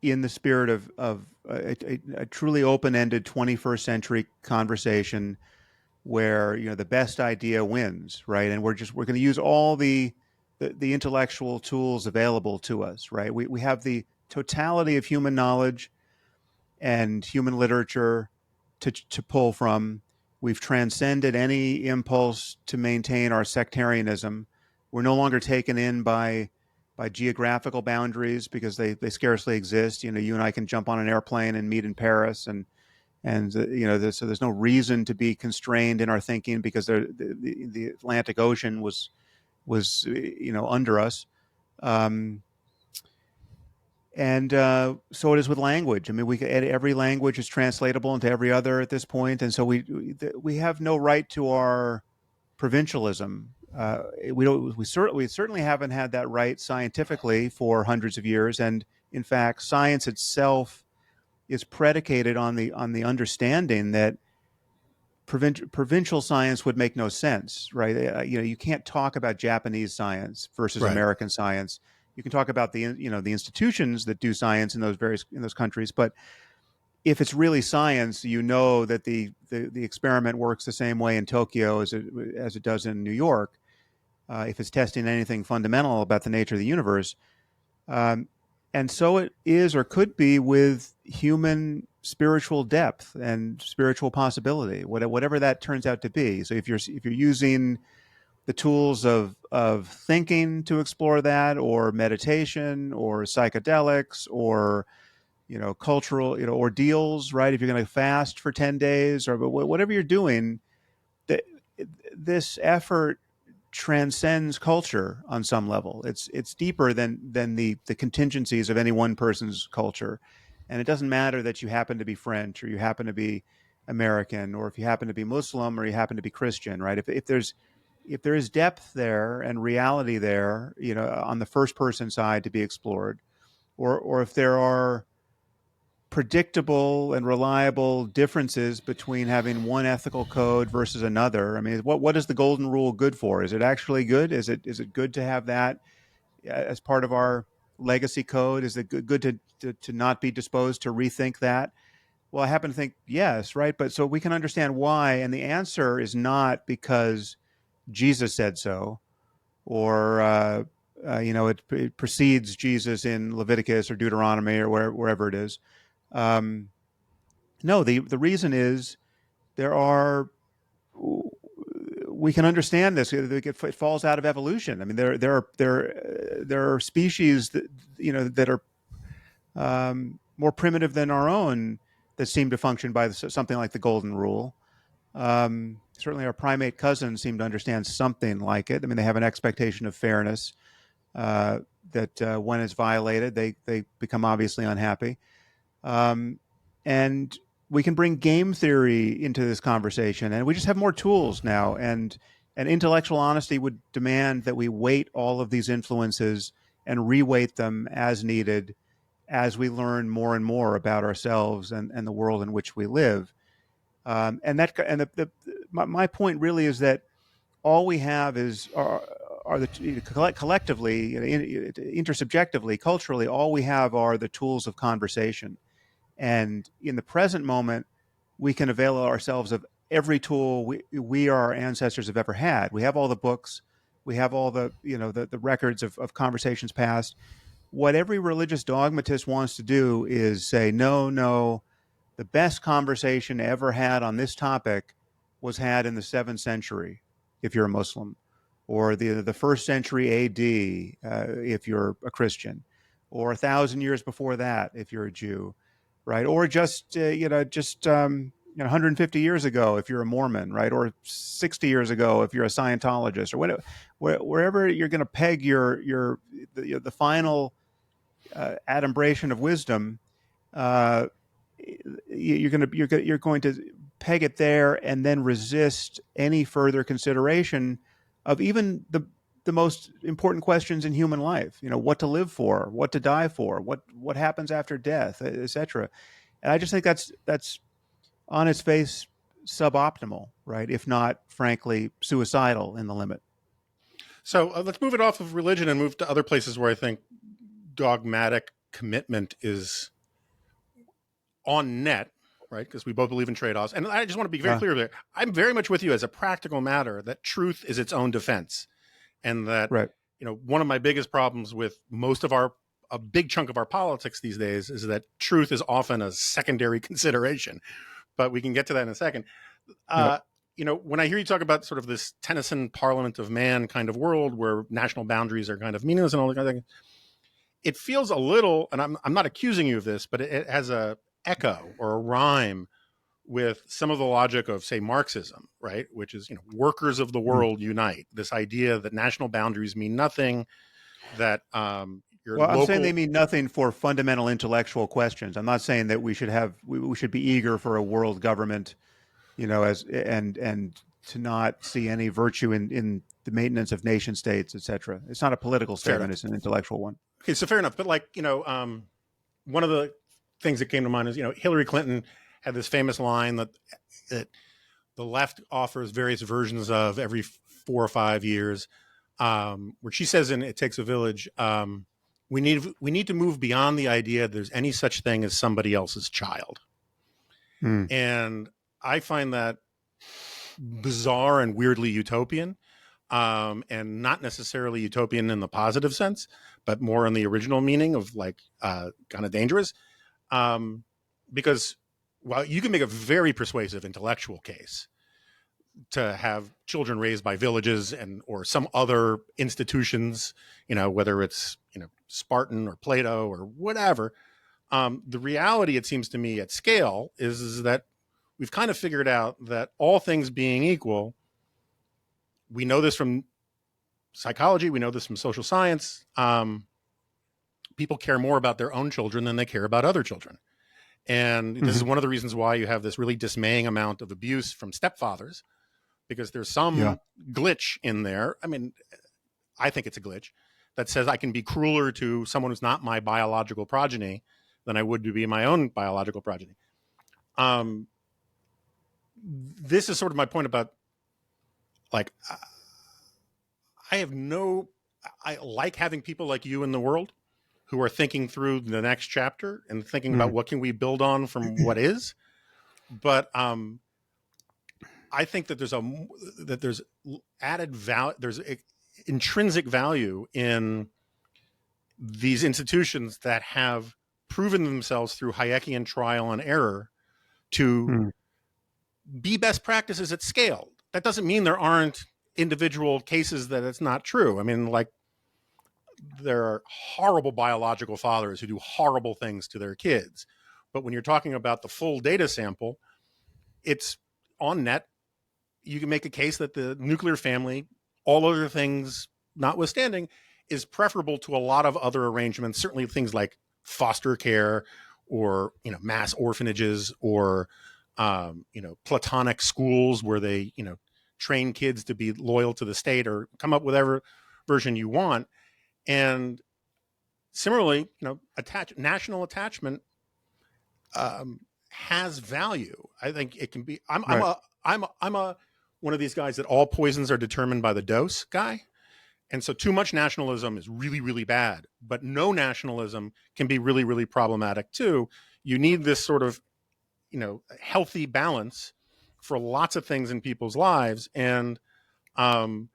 in the spirit of a truly open-ended 21st century conversation where the best idea wins, right? And we're going to use all the intellectual tools available to us, right? We have the totality of human knowledge and human literature to pull from. We've transcended any impulse to maintain our sectarianism. We're no longer taken in by geographical boundaries because they scarcely exist. You and I can jump on an airplane and meet in Paris, and so there's no reason to be constrained in our thinking because the Atlantic Ocean was under us. And so it is with language. I mean, every language is translatable into every other at this point, and so we have no right to our provincialism. We certainly haven't had that right scientifically for hundreds of years, and in fact, science itself is predicated on the understanding that provincial science would make no sense, right? You can't talk about Japanese science versus American science. You can talk about the institutions that do science in those countries, but if it's really science, that the experiment works the same way in Tokyo as it does in New York. If it's testing anything fundamental about the nature of the universe, and so it is or could be with human spiritual depth and spiritual possibility, whatever that turns out to be. So if you're using the tools of thinking to explore that, or meditation, or psychedelics, or cultural ordeals, right? If you're going to fast for 10 days, or whatever you're doing, this effort transcends culture on some level. It's deeper than the contingencies of any one person's culture, and it doesn't matter that you happen to be French or you happen to be American or if you happen to be Muslim or you happen to be Christian, right? If there is depth there and reality there, on the first person side to be explored, or if there are predictable and reliable differences between having one ethical code versus another. I mean, what is the golden rule good for? Is it actually good? Is it good to have that as part of our legacy code? Is it good to not be disposed to rethink that? Well, I happen to think yes, right? But so we can understand why, and the answer is not because Jesus said so, or it precedes Jesus in Leviticus or Deuteronomy or wherever it is. No, the reason is there are. We can understand this. It falls out of evolution. I mean, there are species that are more primitive than our own that seem to function by something like the golden rule. Certainly, our primate cousins seem to understand something like it. I mean, they have an expectation of fairness that when it's violated, they become obviously unhappy. And we can bring game theory into this conversation, and we just have more tools now. And intellectual honesty would demand that we weight all of these influences and reweight them as needed as we learn more and more about ourselves and the world in which we live. My point really is that all we have are the collectively, intersubjectively, culturally, all we have are the tools of conversation. And in the present moment, we can avail ourselves of every tool we our ancestors have ever had. We have all the books, we have all the the records of conversations past. What every religious dogmatist wants to do is say, no, the best conversation ever had on this topic was had in the 7th century, if you're a Muslim, or the 1st century A.D. If you're a Christian, or 1,000 years before that if you're a Jew, right? Or just 150 years ago if you're a Mormon, right? Or 60 years ago if you're a Scientologist, or whatever, wherever you're going to peg the final adumbration of wisdom. You're going to peg it there and then resist any further consideration of even the most important questions in human life. What to live for, what to die for, what happens after death, etc. And I just think that's on its face suboptimal, right? If not, frankly, suicidal in the limit. So let's move it off of religion and move to other places where I think dogmatic commitment is on net, right? Because we both believe in trade-offs. And I just want to be very clear there. I'm very much with you as a practical matter that truth is its own defense. And that, right. One of my biggest problems with most of a big chunk of our politics these days is that truth is often a secondary consideration. But we can get to that in a second. Yep. When I hear you talk about sort of this Tennyson Parliament of Man kind of world where national boundaries are kind of meaningless and all that kind of thing, it feels a little, and I'm not accusing you of this, but it has a echo or a rhyme with some of the logic of, say, Marxism, right? Which is, workers of the world unite. This idea that national boundaries mean nothing, that I'm saying they mean nothing for fundamental intellectual questions. I'm not saying that we should be eager for a world government, and to not see any virtue in the maintenance of nation states, etc. It's not a political statement; it's an intellectual one. Okay, so fair enough. But one of the things that came to mind is, Hillary Clinton had this famous line that the left offers various versions of every 4 or 5 years, where she says in "It Takes a Village," we need to move beyond the idea there's any such thing as somebody else's child. And I find that bizarre and weirdly utopian, and not necessarily utopian in the positive sense, but more in the original meaning of kind of dangerous. Because while you can make a very persuasive intellectual case to have children raised by villages or some other institutions, whether it's, Spartan or Plato or whatever, the reality, it seems to me, at scale is that we've kind of figured out that all things being equal, we know this from psychology. We know this from social science. People care more about their own children than they care about other children. And this is Mm-hmm. one of the reasons why you have this really dismaying amount of abuse from stepfathers, because there's Yeah. some glitch in there. I mean, I think it's a glitch that says I can be crueler to someone who's not my biological progeny than I would to be my own biological progeny. This is sort of my point about, like, I like having people like you in the world who are thinking through the next chapter and thinking about Mm. what can we build on from what is. But I think that there's added value, there's intrinsic value in these institutions that have proven themselves through Hayekian trial and error to Mm. be best practices at scale. That doesn't mean there aren't individual cases that it's not true. I mean, like, there are horrible biological fathers who do horrible things to their kids. But when you're talking about the full data sample, it's on net. You can make a case that the nuclear family, all other things notwithstanding, is preferable to a lot of other arrangements, certainly things like foster care or, mass orphanages or, platonic schools where they, train kids to be loyal to the state, or come up with whatever version you want. And similarly, national attachment has value. I think it can be. Right. I'm a one of these guys that all poisons are determined by the dose guy, and so too much nationalism is really, really bad. But no nationalism can be really, really problematic too. You need this sort of healthy balance for lots of things in people's lives, um,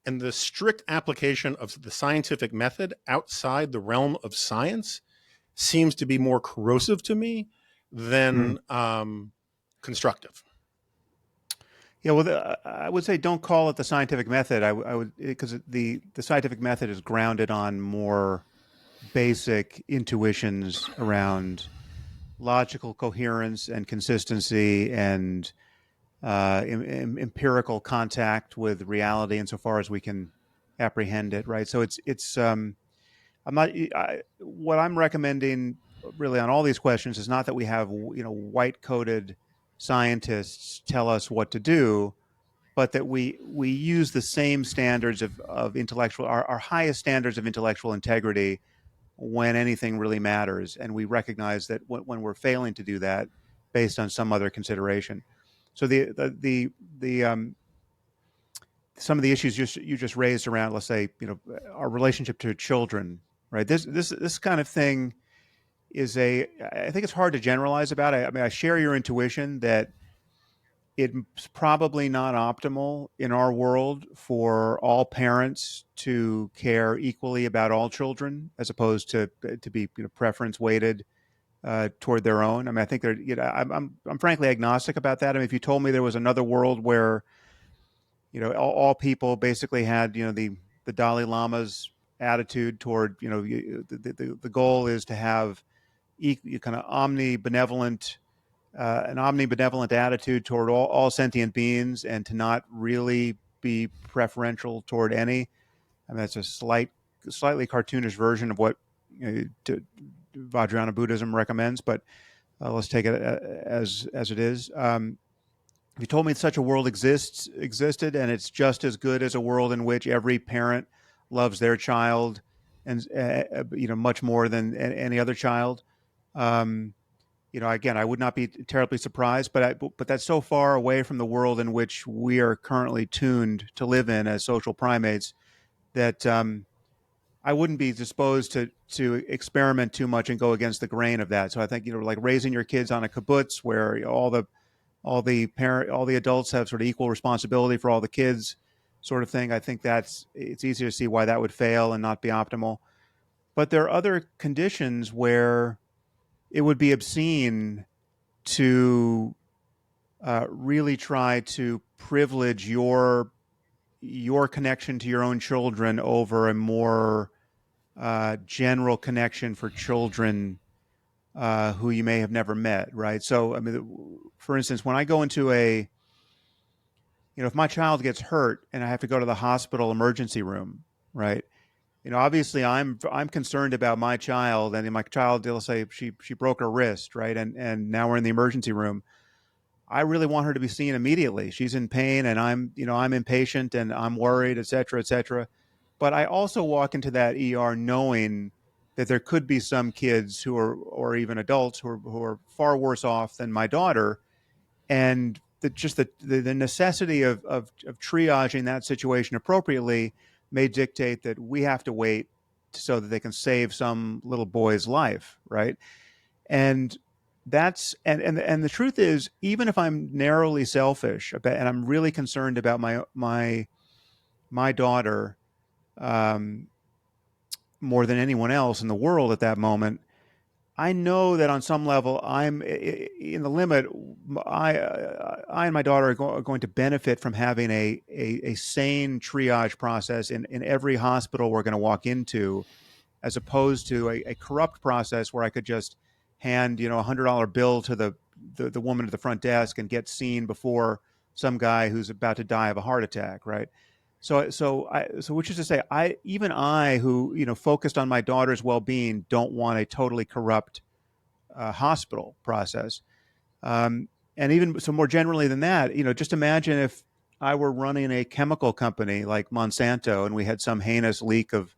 and the strict application of the scientific method outside the realm of science seems to be more corrosive to me Mm. than constructive. Yeah, well, I would say don't call it the scientific method. I would, because the scientific method is grounded on more basic intuitions around logical coherence and consistency and empirical contact with reality insofar as we can apprehend it. Right. So it's I'm not. What I'm recommending really on all these questions is not that we have white coated scientists tell us what to do, but that we use the same standards of intellectual, our highest standards of intellectual integrity when anything really matters, and we recognize that when we're failing to do that based on some other consideration. So the some of the issues you just raised around, let's say, our relationship to children, right? This kind of thing is I think it's hard to generalize about. I mean, I share your intuition that it's probably not optimal in our world for all parents to care equally about all children, as opposed to be preference weighted toward their own. I mean, I think I'm frankly agnostic about that. I mean, if you told me there was another world where all people basically had the Dalai Lama's attitude toward the goal is to have kind of omnibenevolent an omnibenevolent attitude toward all sentient beings and to not really be preferential toward any. I mean, that's a slightly cartoonish version of what Vajrayana Buddhism recommends, but let's take it as it is. If you told me such a world existed, and it's just as good as a world in which every parent loves their child, and much more than any other child, again, I would not be terribly surprised, but that's so far away from the world in which we are currently tuned to live in as social primates that I wouldn't be disposed to experiment too much and go against the grain of that. So I think like raising your kids on a kibbutz where all the adults have sort of equal responsibility for all the kids, sort of thing. I think it's easy to see why that would fail and not be optimal. But there are other conditions where it would be obscene to really try to privilege your connection to your own children over a more general connection for children who you may have never met, right? So, I mean, for instance, when I go into if my child gets hurt and I have to go to the hospital emergency room, right? Obviously I'm concerned about my child, and my child, they'll say she broke her wrist, right? And now we're in the emergency room. I really want her to be seen immediately. She's in pain, and I'm impatient, and I'm worried, et cetera, et cetera. But I also walk into that ER knowing that there could be some kids or even adults who are far worse off than my daughter, and the necessity of triaging that situation appropriately may dictate that we have to wait so that they can save some little boy's life, right? And and the truth is, even if I'm narrowly selfish about, and I'm really concerned about my daughter, um, more than anyone else in the world at that moment, I know that on some level, I'm in the limit. I and my daughter are going to benefit from having a sane triage process in every hospital we're going to walk into, as opposed to a corrupt process where I could just hand $100 bill to the woman at the front desk and get seen before some guy who's about to die of a heart attack, right? So which is to say, I who focused on my daughter's well-being don't want a totally corrupt hospital process. And even so, more generally than that, just imagine if I were running a chemical company like Monsanto and we had some heinous leak of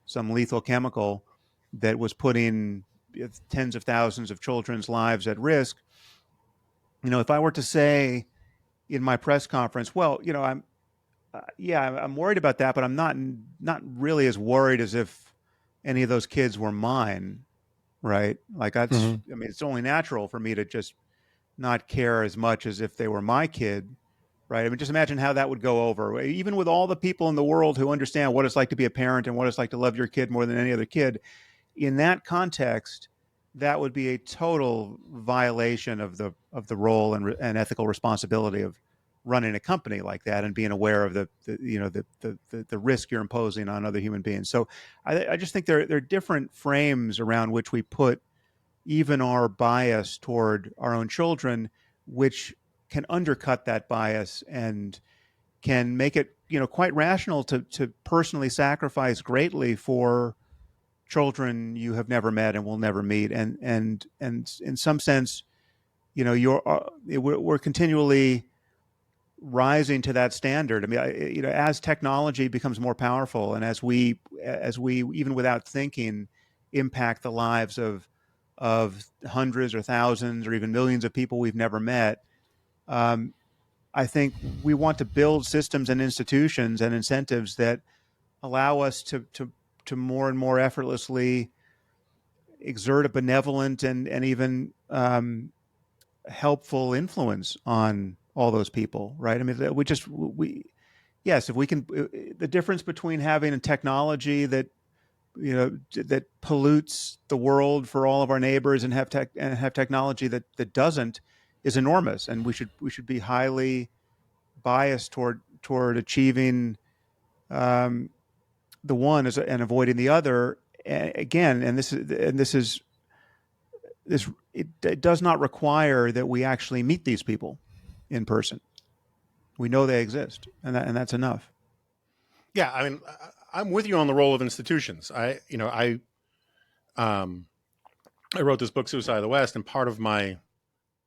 some lethal chemical that was putting tens of thousands of children's lives at risk. If I were to say in my press conference, well, I'm worried about that, but I'm not really as worried as if any of those kids were mine, right? Like Mm-hmm. I mean, it's only natural for me to just not care as much as if they were my kid, right? I mean, just imagine how that would go over. Even with all the people in the world who understand what it's like to be a parent and what it's like to love your kid more than any other kid, in that context, that would be a total violation of the role and ethical responsibility of running a company like that and being aware of the risk you're imposing on other human beings. So I just think there are different frames around which we put even our bias toward our own children, which can undercut that bias and can make it quite rational to personally sacrifice greatly for children you have never met and will never meet. And in some sense, we're continually rising to that standard. I mean, as technology becomes more powerful, and as we even without thinking impact the lives of hundreds or thousands or even millions of people we've never met, um, I think we want to build systems and institutions and incentives that allow us to more and more effortlessly exert a benevolent and even helpful influence on all those people, right? I mean, yes, if we can, the difference between having a technology that pollutes the world for all of our neighbors and have technology that doesn't is enormous, and we should be highly biased toward achieving um, the one and avoiding the other. Again, and it does not require that we actually meet these people in person. We know they exist, and that's enough. Yeah, I mean, I'm with you on the role of institutions. Um, I wrote this book, Suicide of the West, and part of my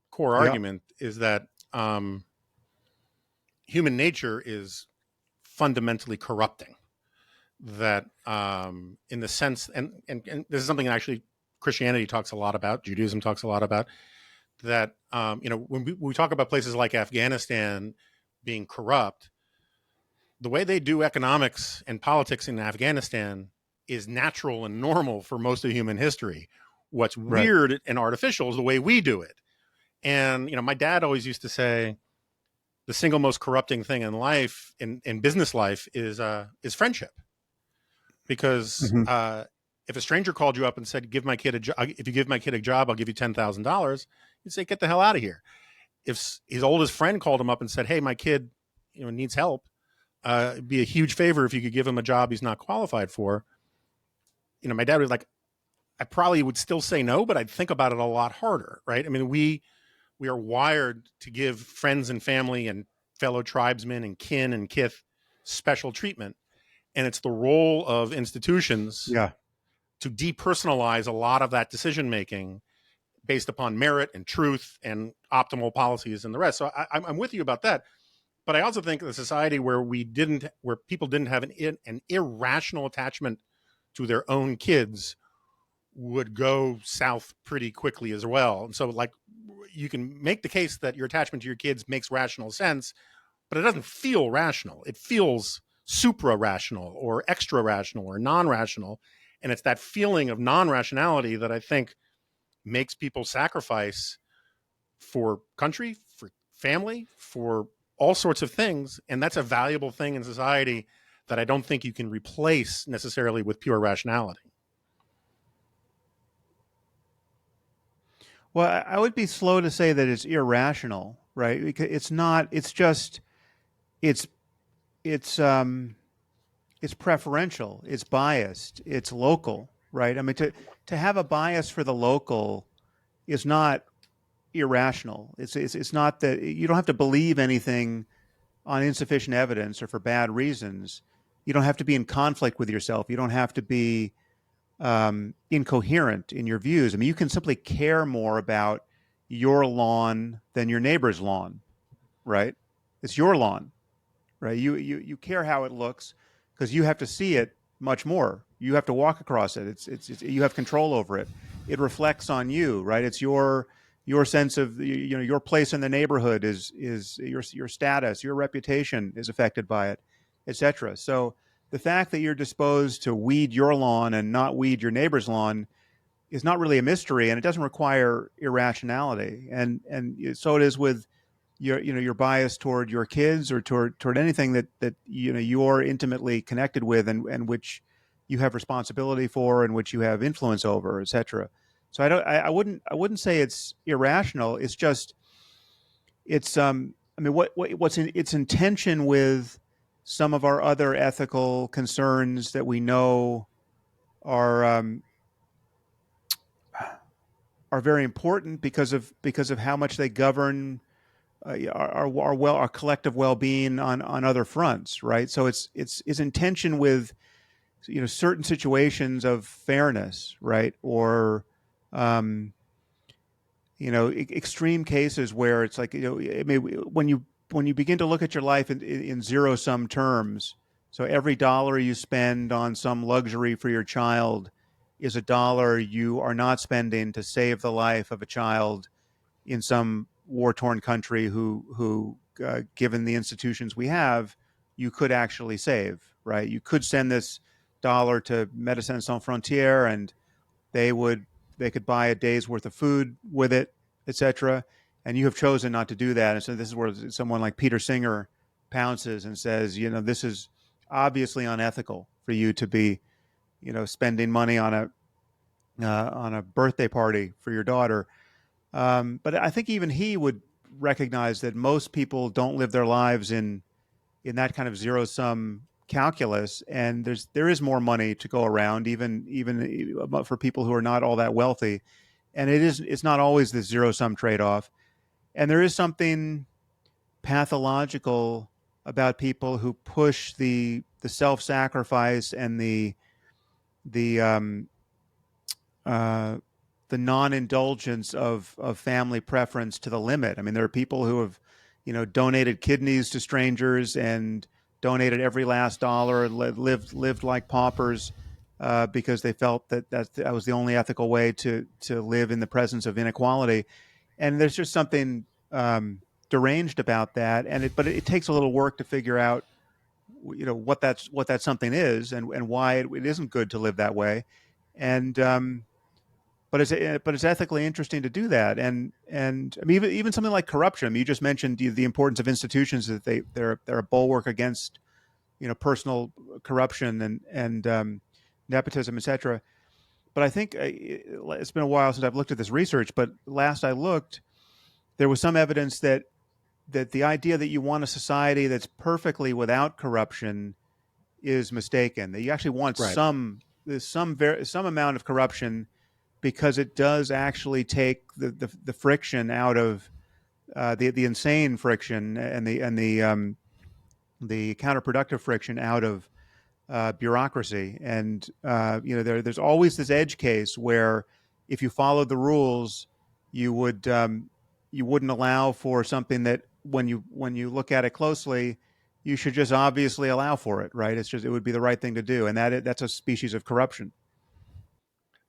core Yeah. argument is that um, human nature is fundamentally corrupting. That, in the sense, and this is something that actually Christianity talks a lot about, Judaism talks a lot about, that when we talk about places like Afghanistan being corrupt, the way they do economics and politics in Afghanistan is natural and normal for most of human history. What's Right. weird and artificial is the way we do it. And my dad always used to say the single most corrupting thing in life, in business life, is friendship. Because Mm-hmm. if a stranger called you up and said, "Give my kid a if you give my kid a job, I'll give you $10,000," you'd say, "Get the hell out of here." If his oldest friend called him up and said, "Hey, my kid, needs help. It'd be a huge favor if you could give him a job he's not qualified for." My dad was like, I probably would still say no, but I'd think about it a lot harder, right? I mean, we are wired to give friends and family and fellow tribesmen and kin and kith special treatment. And it's the role of institutions Yeah. to depersonalize a lot of that decision making based upon merit and truth and optimal policies and the rest. So I'm with you about that. But I also think the society where people didn't have an irrational attachment to their own kids would go south pretty quickly as well. And so, like, you can make the case that your attachment to your kids makes rational sense, but it doesn't feel rational. It feels supra-rational or extra-rational or non-rational. And it's that feeling of non-rationality that I think makes people sacrifice for country, for family, for all sorts of things. And that's a valuable thing in society that I don't think you can replace necessarily with pure rationality. Well, I would be slow to say that it's irrational, right? Because it's not. It's just. It's. It's. It's preferential. It's biased. It's local, right? I mean, to have a bias for the local is not irrational. It's not that you don't have to believe anything on insufficient evidence or for bad reasons. You don't have to be in conflict with yourself. You don't have to be incoherent in your views. I mean, you can simply care more about your lawn than your neighbor's lawn, right? It's your lawn, right? You care how it looks because you have to see it much more. You have to walk across it. It's you have control over it. It reflects on you, right? It's your sense of your place in the neighborhood is your status, your reputation is affected by it, etc. So the fact that you're disposed to weed your lawn and not weed your neighbor's lawn is not really a mystery, and it doesn't require irrationality. And so it is with your bias toward your kids or toward anything that you're intimately connected with and which you have responsibility for and which you have influence over, etc. So I wouldn't say it's irrational. It's just I mean what's in its intention with some of our other ethical concerns that we know are very important because of how much they govern our collective well-being on other fronts, right? So it's intention with certain situations of fairness, right? Or extreme cases where it's like I mean, when you begin to look at your life in zero-sum terms, so every dollar you spend on some luxury for your child is a dollar you are not spending to save the life of a child in some war-torn country who given the institutions we have, you could actually save, right? You could send this dollar to Médecins Sans Frontières and they could buy a day's worth of food with it, etc. And you have chosen not to do that. And so this is where someone like Peter Singer pounces and says, this is obviously unethical for you to be, spending money on a birthday party for your daughter. But I think even he would recognize that most people don't live their lives in that kind of zero-sum calculus, and there is more money to go around, even for people who are not all that wealthy, and it's not always this zero-sum trade-off, and there is something pathological about people who push the self-sacrifice and the non-indulgence of family preference to the limit. I mean, there are people who have, donated kidneys to strangers and donated every last dollar, lived like paupers because they felt that was the only ethical way to live in the presence of inequality. And there's just something deranged about that. But it takes a little work to figure out, what that something is and why it isn't good to live that way. And but it's ethically interesting to do that, and I mean even something like corruption. I mean, you just mentioned the importance of institutions, that they're a bulwark against personal corruption and nepotism, etc. But I think it's been a while since I've looked at this research. But last I looked, there was some evidence that the idea that you want a society that's perfectly without corruption is mistaken. That you actually want Right. some amount of corruption, because it does actually take the friction out of the insane friction and the counterproductive friction out of bureaucracy. And there's always this edge case where if you followed the rules, you wouldn't allow for something that when you look at it closely, you should just obviously allow for it, right? It would be the right thing to do, and that's a species of corruption.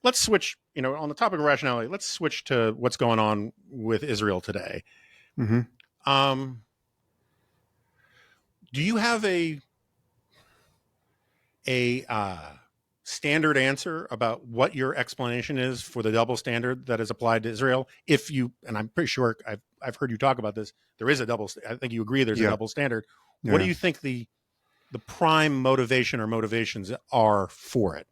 Let's switch, on the topic of rationality, let's switch to what's going on with Israel today. Mm-hmm. Um, do you have a standard answer about what your explanation is for the double standard that is applied to Israel? If you, and I'm pretty sure I've heard you talk about this, there is a double. I think you agree there's a Yeah. double standard. What Yeah. do you think the prime motivation or motivations are for it?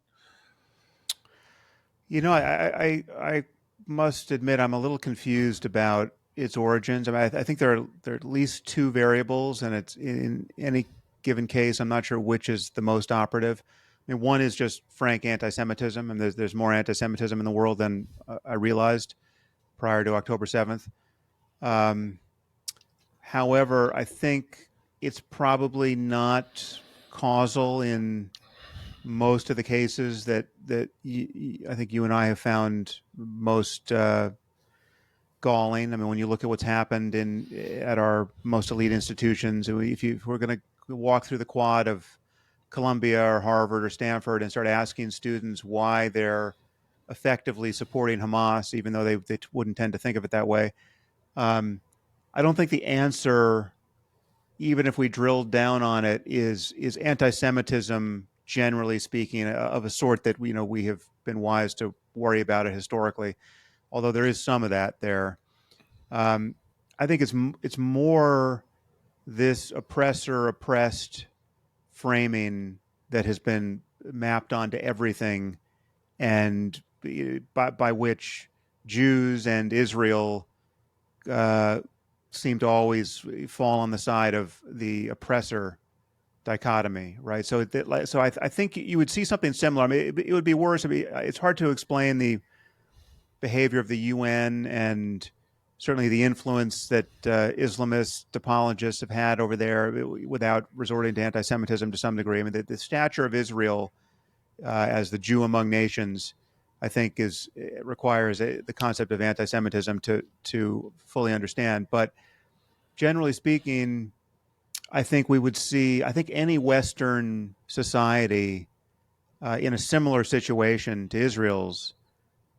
I must admit I'm a little confused about its origins. I mean, I think there are at least two variables, and it's in any given case, I'm not sure which is the most operative. I mean, one is just frank anti-Semitism, and there's more anti-Semitism in the world than I realized prior to October 7th. Um, However, I think it's probably not causal in most of the cases that I think you and I have found most galling. I mean, when you look at what's happened at our most elite institutions, if we're going to walk through the quad of Columbia or Harvard or Stanford and start asking students why they're effectively supporting Hamas, even though they wouldn't tend to think of it that way, I don't think the answer, even if we drilled down on it, is anti-Semitism, generally speaking, of a sort that we have been wise to worry about it historically. Although there is some of that there, I think it's more this oppressor oppressed framing that has been mapped onto everything, and by which Jews and Israel seem to always fall on the side of the oppressor dichotomy, right? So I think you would see something similar. I mean, it would be worse. I mean, it's hard to explain the behavior of the UN and certainly the influence that Islamist apologists have had over there without resorting to anti-Semitism to some degree. I mean, the stature of Israel as the Jew among nations, I think, requires the concept of anti-Semitism to fully understand. But generally speaking, I think any Western society in a similar situation to Israel's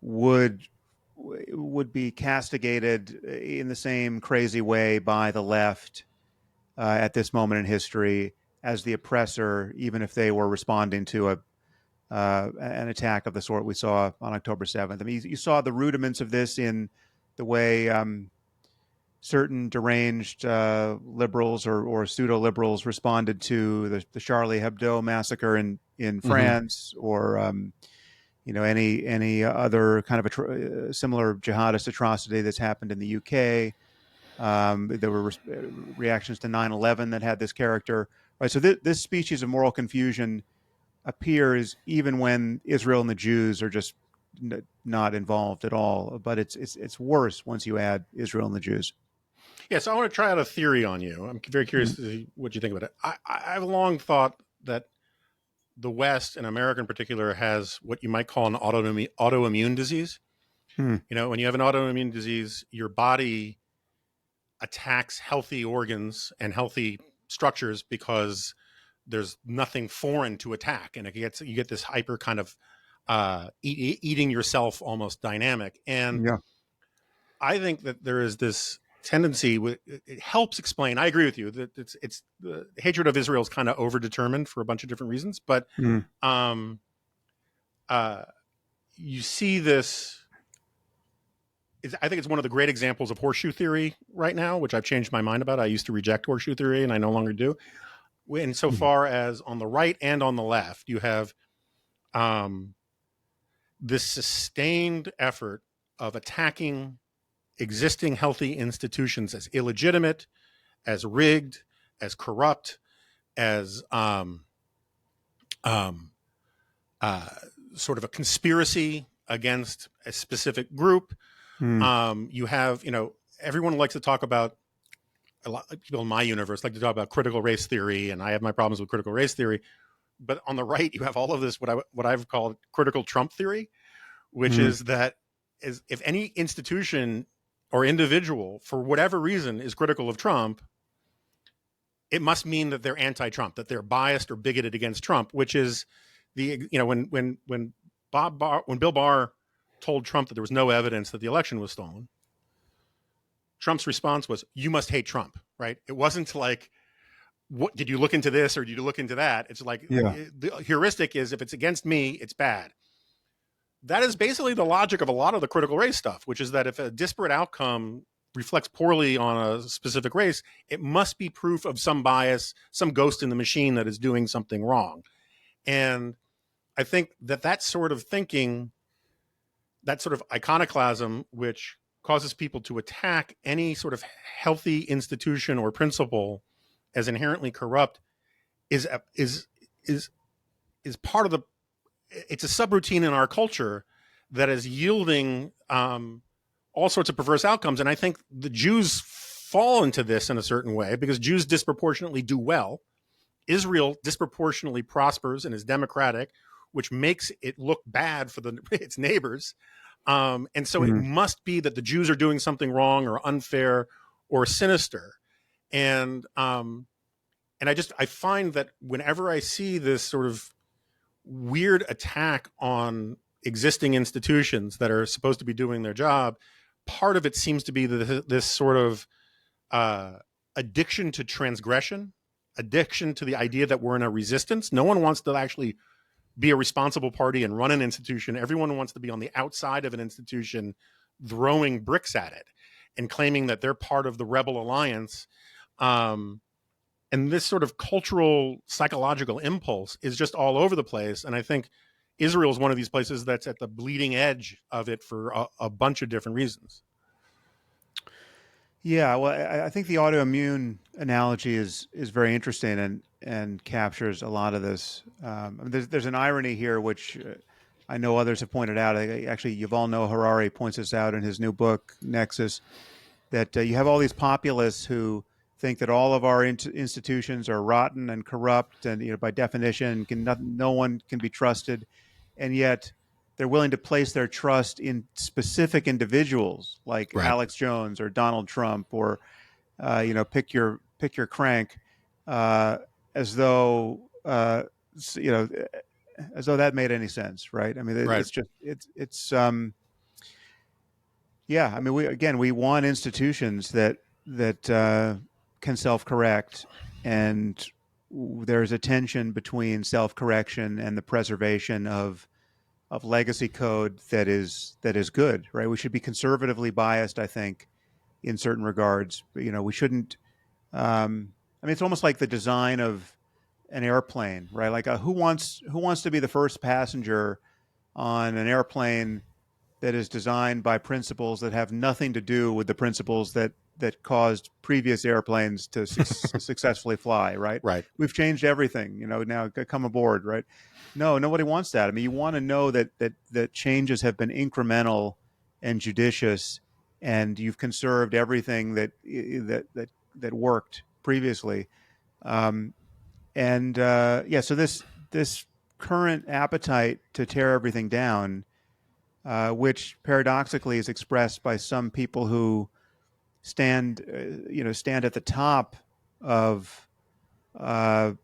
would be castigated in the same crazy way by the left at this moment in history as the oppressor, even if they were responding to an attack of the sort we saw on October 7th. I mean, you saw the rudiments of this in the way certain deranged liberals or pseudo liberals responded to the Charlie Hebdo massacre in France, or any other kind of similar jihadist atrocity that's happened in the UK. There were reactions to 9/11 that had this character, right? So this species of moral confusion appears even when Israel and the Jews are just not involved at all. But it's worse once you add Israel and the Jews. Yeah, so I want to try out a theory on you. I'm very curious to see what you think about it. I've long thought that the West, and America in particular, has what you might call an autoimmune disease. Hmm. When you have an autoimmune disease, your body attacks healthy organs and healthy structures because there's nothing foreign to attack, and you get this hyper kind of eating yourself almost dynamic. And Yeah. I think that there is this tendency. It helps explain. I agree with you that it's the hatred of Israel is kind of overdetermined for a bunch of different reasons, but Hmm. you see this. I think it's one of the great examples of horseshoe theory right now, which I've changed my mind about. I used to reject horseshoe theory, and I no longer do. Insofar as on the right and on the left, you have this sustained effort of attacking existing healthy institutions as illegitimate, as rigged, as corrupt, as um, uh, sort of a conspiracy against a specific group. Hmm. You have, everyone likes to talk about, a lot of people in my universe like to talk about critical race theory, and I have my problems with critical race theory. But on the right, you have all of this what I've called critical Trump theory, which Mm, is that is if any institution or individual for whatever reason is critical of Trump, it must mean that they're anti-Trump, that they're biased or bigoted against Trump, which is when Bill Barr told Trump that there was no evidence that the election was stolen, Trump's response was, "You must hate Trump," right? It wasn't like, "What did you look into this or did you look into that?" It's like yeah. the heuristic is if it's against me, it's bad. That is basically the logic of a lot of the critical race stuff, which is that if a disparate outcome reflects poorly on a specific race, it must be proof of some bias, some ghost in the machine that is doing something wrong. And I think that sort of thinking, that sort of iconoclasm, which causes people to attack any sort of healthy institution or principle as inherently corrupt, is is is part of the. It's a subroutine in our culture that is yielding all sorts of perverse outcomes. And I think the Jews fall into this in a certain way because Jews disproportionately do well. Israel disproportionately prospers and is democratic, which makes it look bad for its neighbors. And so it Mm. must be that the Jews are doing something wrong or unfair or sinister. And I find that whenever I see this sort of weird attack on existing institutions that are supposed to be doing their job, part of it seems to be this sort of addiction to transgression, addiction to the idea that we're in a resistance. No one wants to actually be a responsible party and run an institution. Everyone wants to be on the outside of an institution, throwing bricks at it and claiming that they're part of the rebel alliance. And this sort of cultural psychological impulse is just all over the place. And I think Israel is one of these places that's at the bleeding edge of it for a bunch of different reasons. Yeah, well, I think the autoimmune analogy is very interesting and captures a lot of this. I mean, there's an irony here, which I know others have pointed out. Actually, Yuval Noah Harari points this out in his new book Nexus, that you have all these populists who think that all of our institutions are rotten and corrupt, and by definition, no one can be trusted, and yet they're willing to place their trust in specific individuals like Right. Alex Jones or Donald Trump or pick your crank, as though you know as though that made any sense, right? I mean, Right. it's just it's yeah. I mean, we want institutions that can self-correct, and there's a tension between self-correction and the preservation of legacy code that is good, right? We should be conservatively biased, I think, in certain regards. But, we shouldn't. I mean, it's almost like the design of an airplane, right? Like, who wants to be the first passenger on an airplane that is designed by principles that have nothing to do with the principles that caused previous airplanes to successfully fly, right? Right. We've changed everything, now come aboard, right? No, nobody wants that. I mean, you want to know that changes have been incremental and judicious, and you've conserved everything that worked previously. So this current appetite to tear everything down, which paradoxically is expressed by some people who stand at the top of the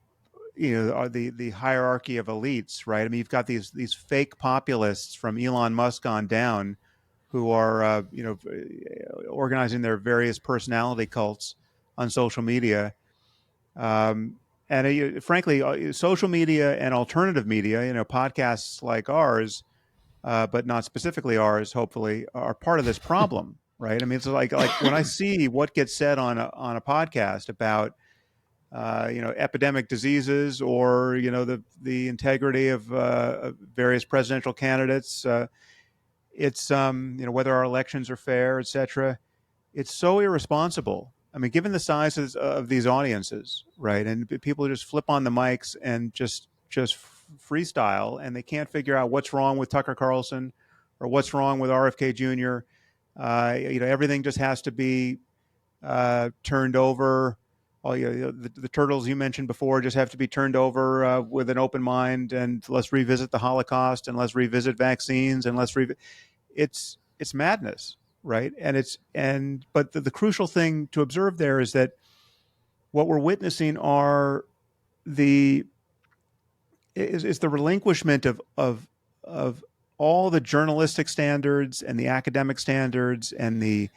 hierarchy of elites, right? I mean, you've got these fake populists from Elon Musk on down who are organizing their various personality cults on social media. Frankly, social media and alternative media, podcasts like ours, but not specifically ours, hopefully, are part of this problem, right? I mean, it's like when I see what gets said on a podcast about epidemic diseases or the integrity of various presidential candidates, it's whether our elections are fair, etc. It's so irresponsible. I mean, given the sizes of these audiences, right, and people just flip on the mics and just freestyle, and they can't figure out what's wrong with Tucker Carlson or what's wrong with RFK Jr. Everything just has to be turned over. All the turtles you mentioned before just have to be turned over with an open mind, and let's revisit the Holocaust, and let's revisit vaccines, and it's madness, right? But the crucial thing to observe there is that what we're witnessing the relinquishment of all the journalistic standards and the academic standards and the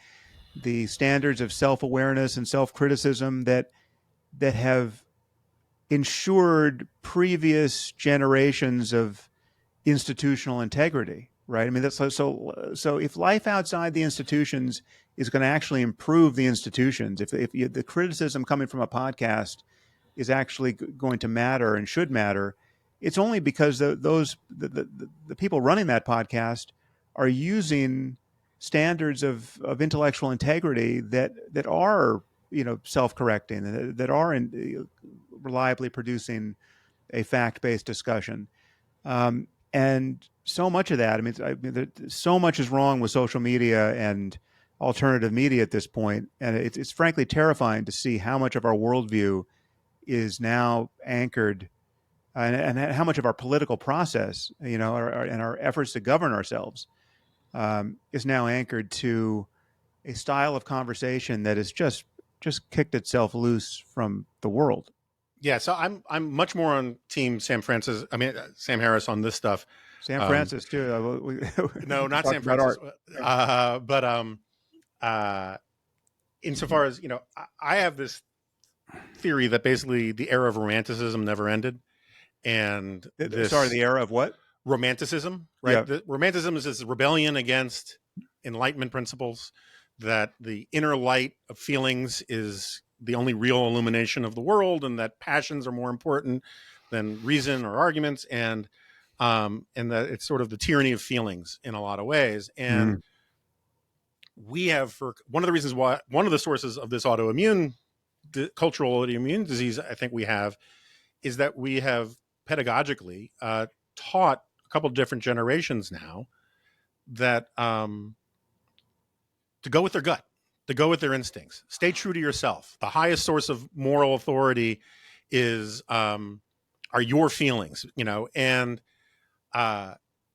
standards of self-awareness and self-criticism that have ensured previous generations of institutional integrity, right? I mean, that's so if life outside the institutions is going to actually improve the institutions, if the criticism coming from a podcast is actually going to matter and should matter, it's only because the people running that podcast are using standards of intellectual integrity that are self-correcting, that are reliably producing a fact-based discussion. And so much of that, so much is wrong with social media and alternative media at this point, and it's frankly terrifying to see how much of our worldview is now anchored, and how much of our political process, and our efforts to govern ourselves, is now anchored to a style of conversation that has just kicked itself loose from the world. Yeah, so I'm much more on team Sam Harris on this stuff. Sam Francis too. No, not Sam Francis. Insofar as I have this theory that basically the era of romanticism never ended, and the era of what? Romanticism, right? Yeah. Romanticism is this rebellion against Enlightenment principles, that the inner light of feelings is the only real illumination of the world, and that passions are more important than reason or arguments, and that it's sort of the tyranny of feelings in a lot of ways. And we have, for one of the reasons why, one of the sources of this cultural autoimmune disease, I think we have, is that we have pedagogically taught a couple of different generations now that to go with their gut, to go with their instincts, stay true to yourself. The highest source of moral authority are your feelings, and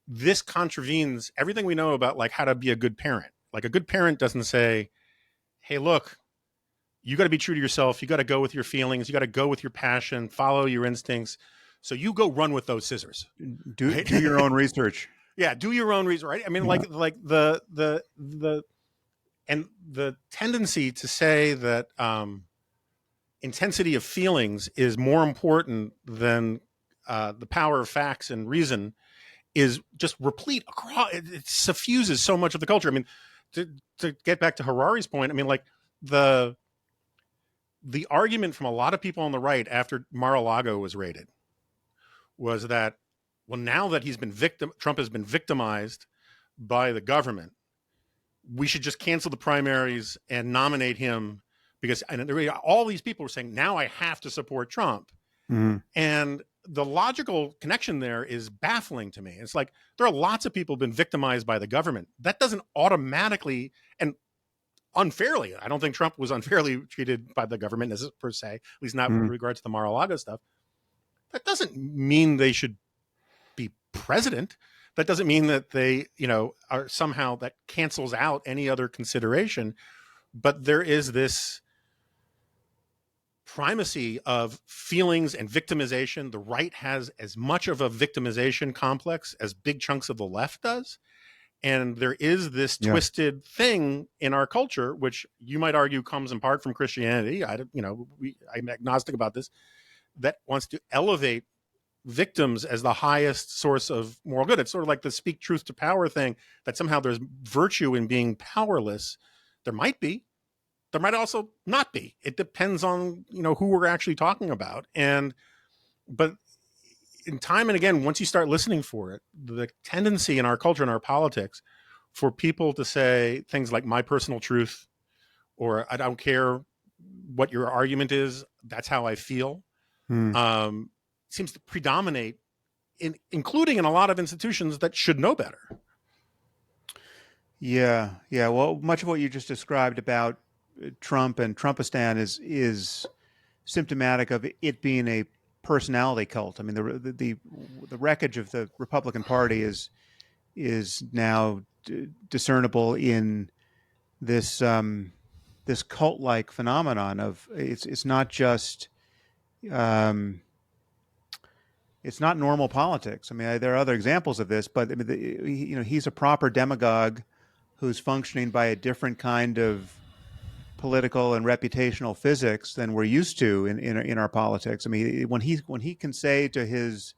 this contravenes everything we know about how to be a good parent. Like, a good parent doesn't say, hey, look, you got to be true to yourself. You got to go with your feelings. You got to go with your passion, follow your instincts. So you go run with those scissors. Do your own research. Yeah, do your own research, right? I mean, and the tendency to say that intensity of feelings is more important than the power of facts and reason is just replete across. It suffuses so much of the culture. I mean, to get back to Harari's point, I mean, the argument from a lot of people on the right after Mar-a-Lago was raided was that, well, now that Trump has been victimized by the government, we should just cancel the primaries and nominate him, because all these people were saying, now I have to support Trump. Mm-hmm. And the logical connection there is baffling to me. It's like, there are lots of people who've been victimized by the government. That doesn't automatically and unfairly, I don't think Trump was unfairly treated by the government per se, at least not with regard to the Mar-a-Lago stuff. That doesn't mean they should be president. That doesn't mean that they, are somehow, that cancels out any other consideration. But there is this primacy of feelings and victimization. The right has as much of a victimization complex as big chunks of the left does. And there is this twisted thing in our culture, which you might argue comes in part from Christianity. I'm agnostic about this, that wants to elevate victims as the highest source of moral good. It's sort of like the speak truth to power thing, that somehow there's virtue in being powerless. There might be. There might also not be. It depends on, who we're actually talking about. But in time and again, once you start listening for it, the tendency in our culture and our politics for people to say things like my personal truth, or I don't care what your argument is, that's how I feel, seems to predominate, including in a lot of institutions that should know better. Yeah, yeah. Well, much of what you just described about Trump and Trumpistan is symptomatic of it being a personality cult. I mean, the wreckage of the Republican Party is now discernible in this this cult like phenomenon of it's not just um, it's not normal politics. I mean, there are other examples of this, but I mean, he's a proper demagogue who's functioning by a different kind of political and reputational physics than we're used to in our politics. I mean, when he can say to his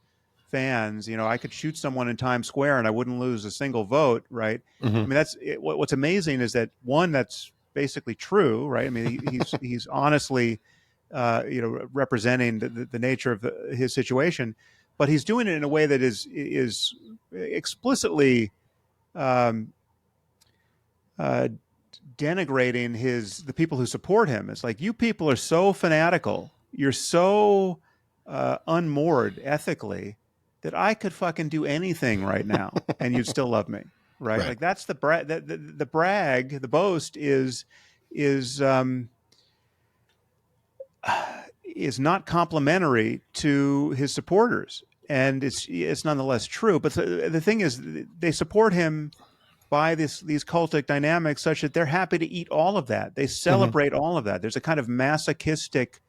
fans, I could shoot someone in Times Square and I wouldn't lose a single vote, right? I Hmm. mean, what's amazing is that one, that's basically true, right? I mean, he's honestly, representing the nature of his situation, but he's doing it in a way that is explicitly um, uh, denigrating the people who support him. It's like, you people are so fanatical, you're so unmoored ethically that I could fucking do anything right now and you'd still love me, right? Right. Like that's the brag, the boast is um, is not complimentary to his supporters, and it's nonetheless true. But the thing is, they support him by these cultic dynamics such that they're happy to eat all of that. They Hmm. celebrate all of that. There's a kind of masochistic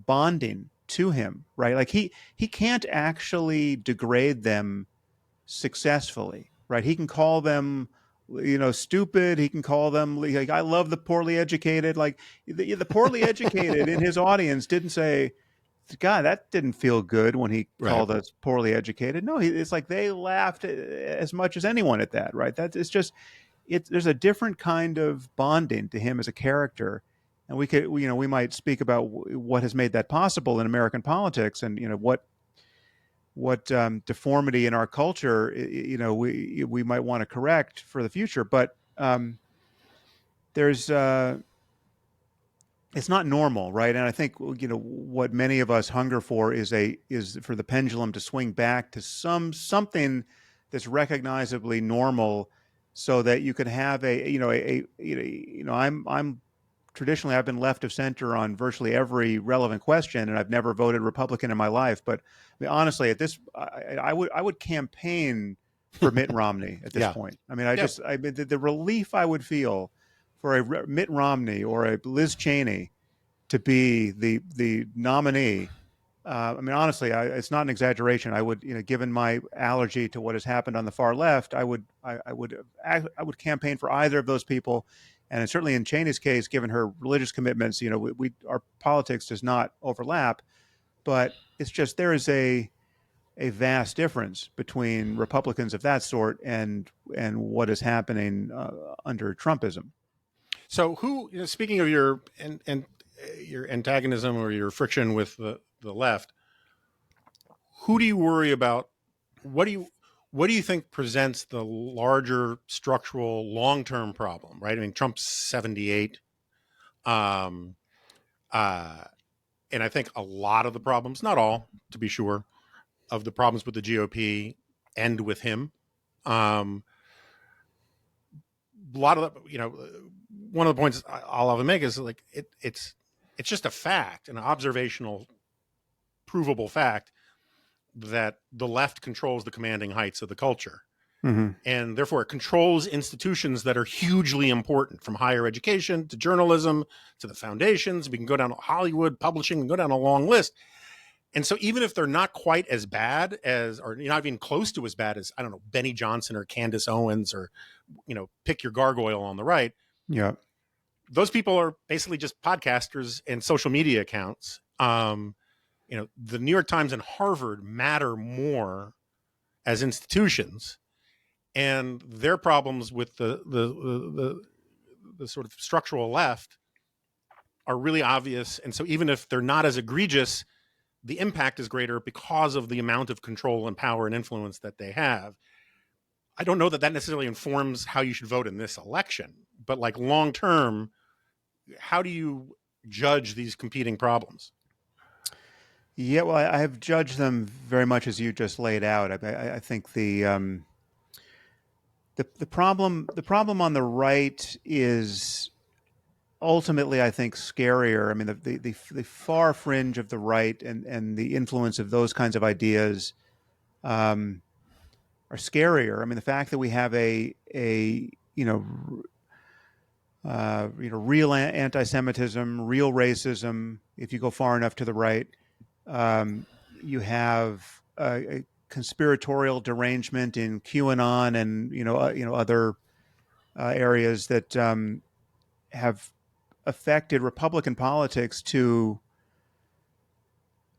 bonding to him, right? Like he can't actually degrade them successfully, right? He can call them, stupid. He can call them like, I love the poorly educated. Like the poorly educated in his audience didn't say, God, that didn't feel good when he Right. called us poorly educated. No, it's like they laughed as much as anyone at that, right? That it's just there's a different kind of bonding to him as a character, and we might speak about what has made that possible in American politics, and what deformity in our culture, we might want to correct for the future. But there's it's not normal, right? And I think what many of us hunger for is for the pendulum to swing back to something that's recognizably normal, so that you can have I'm traditionally I've been left of center on virtually every relevant question, and I've never voted Republican in my life. But I mean, honestly, at this, I would campaign for Mitt Romney at this Yeah. point. I mean, Yep. I mean, the relief I would feel for a Mitt Romney or a Liz Cheney to be the nominee. I mean, honestly, it's not an exaggeration. I would, given my allergy to what has happened on the far left, I would campaign for either of those people. And certainly in Cheney's case, given her religious commitments, our politics does not overlap. But it's just there is a vast difference between Republicans of that sort and what is happening under Trumpism. So who, speaking of and your antagonism or your friction with the left, who do you worry about? What do you what do you think presents the larger structural long term problem? Right. I mean, Trump's 78. Um, uh, and I think a lot of the problems, not all, to be sure, of the problems with the GOP end with him. Um, a lot of one of the points I'll often make is like it's just a fact, an observational, provable fact that the left controls the commanding heights of the culture. Mm-hmm. And therefore, it controls institutions that are hugely important, from higher education to journalism to the foundations. We can go down to Hollywood, publishing, and go down a long list. And so, even if they're not quite as bad as, or not even close to as bad as, I don't know, Benny Johnson or Candace Owens or, pick your gargoyle on the right, Yeah. those people are basically just podcasters and social media accounts. The New York Times and Harvard matter more as institutions, and their problems with the sort of structural left are really obvious. And so, even if they're not as egregious, the impact is greater because of the amount of control and power and influence that they have. I don't know that that necessarily informs how you should vote in this election, but like long term, how do you judge these competing problems? Yeah, well, I have judged them very much as you just laid out. I think The problem on the right is ultimately, I think, scarier. I mean, the far fringe of the right and the influence of those kinds of ideas um, are scarier. I mean, the fact that we have a real anti-Semitism, real racism. If you go far enough to the right, you have a conspiratorial derangement in QAnon and other areas that have affected Republican politics to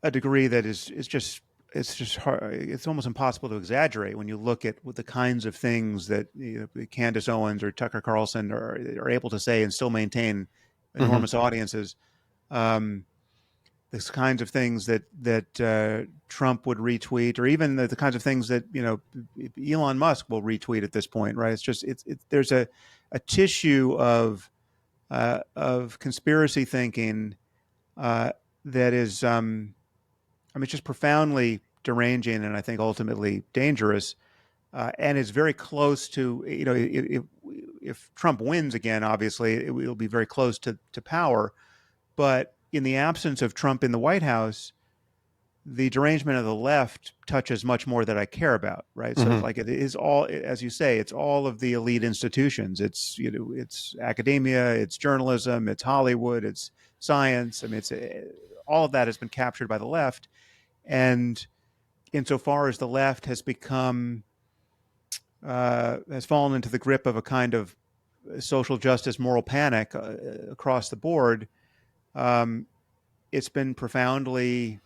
a degree that is just it's just hard. It's almost impossible to exaggerate when you look at the kinds of things that Candace Owens or Tucker Carlson are able to say and still maintain Hmm. enormous audiences. Um, the kinds of things that Trump would retweet, or even the kinds of things that Elon Musk will retweet at this point, right? It's just there's a tissue of conspiracy thinking that is, I mean, it's just profoundly deranging and I think ultimately dangerous. And it's very close to, if Trump wins again, obviously it will be very close to power. But in the absence of Trump in the White House, the derangement of the left touches much more that I care about, right? So it's Hmm. like it is all, as you say, it's all of the elite institutions. It's it's academia, it's journalism, it's Hollywood, it's science. I mean, it's all of that has been captured by the left, and insofar as the left has become has fallen into the grip of a kind of social justice moral panic across the board, um, it's been profoundly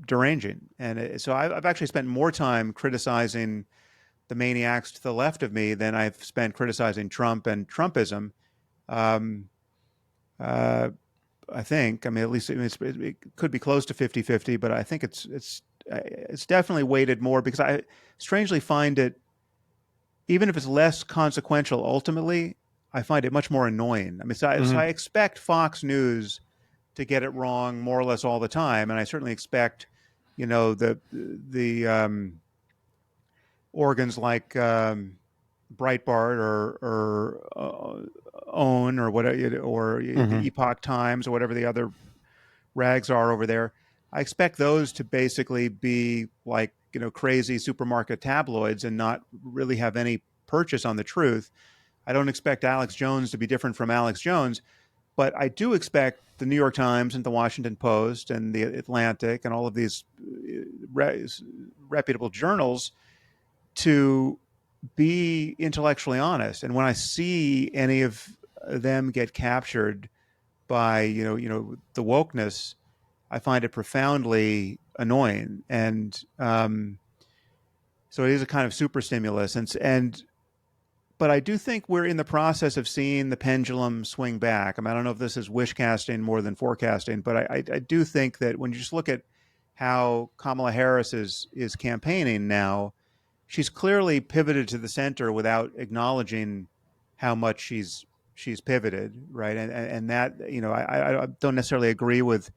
deranging. And so I've actually spent more time criticizing the maniacs to the left of me than I've spent criticizing Trump and Trumpism. Um, uh, I think, I mean, at least it could be close to 50-50, but I think it's definitely weighted more because I strangely find it, even if it's less consequential ultimately, I find it much more annoying. I mean, so Hmm. I expect Fox News to get it wrong more or less all the time, and I certainly expect, the organs like Breitbart or OWN or whatever, or the Hmm. Epoch Times or whatever the other rags are over there. I expect those to basically be like crazy supermarket tabloids and not really have any purchase on the truth. I don't expect Alex Jones to be different from Alex Jones, but I do expect the New York Times and the Washington Post and the Atlantic and all of these re- reputable journals to be intellectually honest. And when I see any of them get captured by the wokeness, I find it profoundly annoying. And so it is a kind of super stimulus. And but I do think we're in the process of seeing the pendulum swing back. I mean, I don't know if this is wish casting more than forecasting, but I do think that when you just look at how Kamala Harris is campaigning now, she's clearly pivoted to the center without acknowledging how much she's pivoted, right? And that I don't necessarily agree with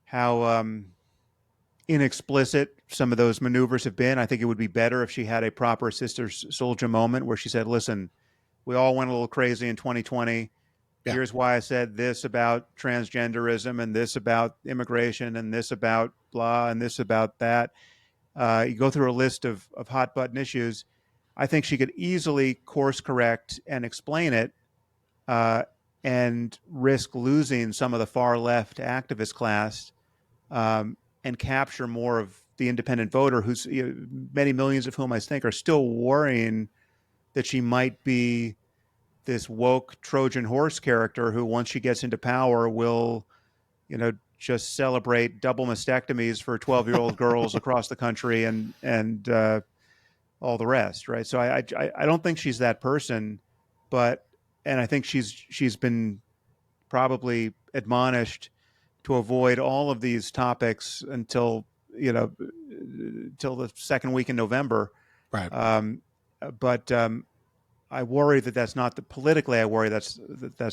how inexplicit some of those maneuvers have been. I think it would be better if she had a proper sister soldier moment where she said, "Listen, we all went a little crazy in 2020. Yeah. Here's why I said this about transgenderism and this about immigration and this about blah and this about that." You go through a list of hot button issues. I think she could easily course correct and explain it, uh, and risk losing some of the far left activist class, um, and capture more of the independent voter, who's many millions of whom I think are still worrying that she might be this woke Trojan horse character who, once she gets into power, will just celebrate double mastectomies for 12-year-old girls across the country and all the rest, right? So I don't think she's that person, but and I think she's been probably admonished to avoid all of these topics until you know till the second week in November. Right. Um, but I worry that that's not the politically. I worry that's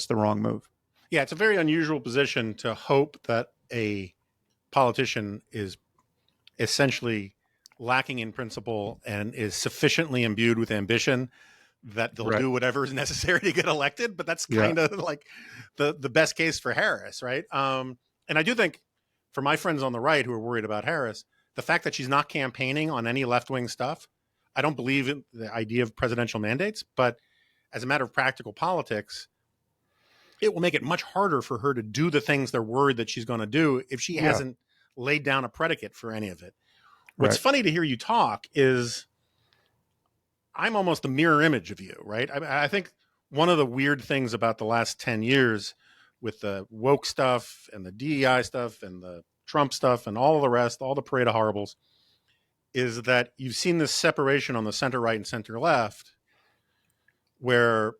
the wrong move. Yeah, it's a very unusual position to hope that a politician is essentially lacking in principle and is sufficiently imbued with ambition that they'll Right. do whatever is necessary to get elected. But that's Yeah. kind of like the best case for Harris, right? And I do think for my friends on the right who are worried about Harris, the fact that she's not campaigning on any left-wing stuff, I don't believe in the idea of presidential mandates, but as a matter of practical politics, it will make it much harder for her to do the things they're worried that she's going to do if she Yeah. hasn't laid down a predicate for any of it. What's Right. funny to hear you talk is I'm almost a mirror image of you, right? I think one of the weird things about the last 10 years with the woke stuff and the DEI stuff and the Trump stuff and all the rest, all the parade of horribles, is that you've seen this separation on the center right and center left where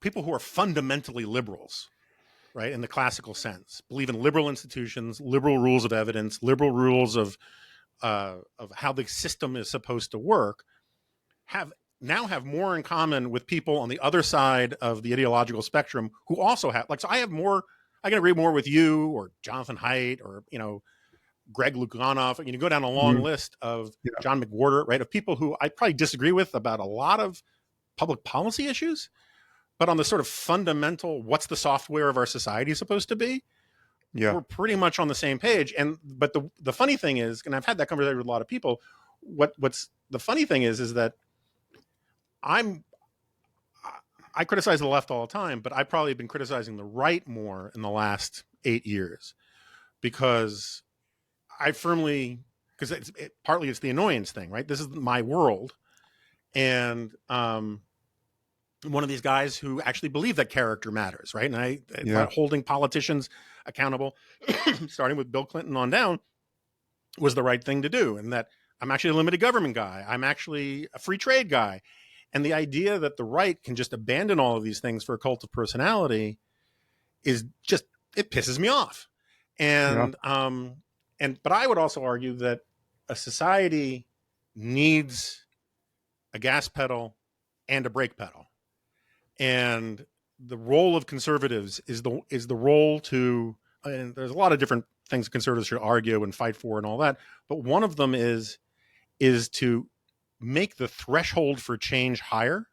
people who are fundamentally liberals, right, in the classical sense, believe in liberal institutions, liberal rules of evidence, liberal rules of how the system is supposed to work, have more in common with people on the other side of the ideological spectrum who also have, like, so I can agree more with you or Jonathan Haidt or, Greg Lukianoff. You go down a long Mhm. list of Yeah. John McWhorter, right, of people who I probably disagree with about a lot of public policy issues, but on the sort of fundamental, what's the software of our society supposed to be, Yeah. we're pretty much on the same page. But the funny thing is, and I've had that conversation with a lot of people, what's the funny thing is that I criticize the left all the time, but I've probably been criticizing the right more in the last 8 years because I firmly, because partly it's the annoyance thing, right? This is my world, and one of these guys who actually believe that character matters, right? And I Yeah. thought holding politicians accountable, starting with Bill Clinton on down, was the right thing to do, and that I'm actually a limited government guy. I'm actually a free trade guy. And the idea that the right can just abandon all of these things for a cult of personality is just, it pisses me off. Yeah. But I would also argue that a society needs a gas pedal and a brake pedal. And the role of conservatives is the role to, and there's a lot of different things conservatives should argue and fight for and all that, but one of them is to make the threshold for change higher,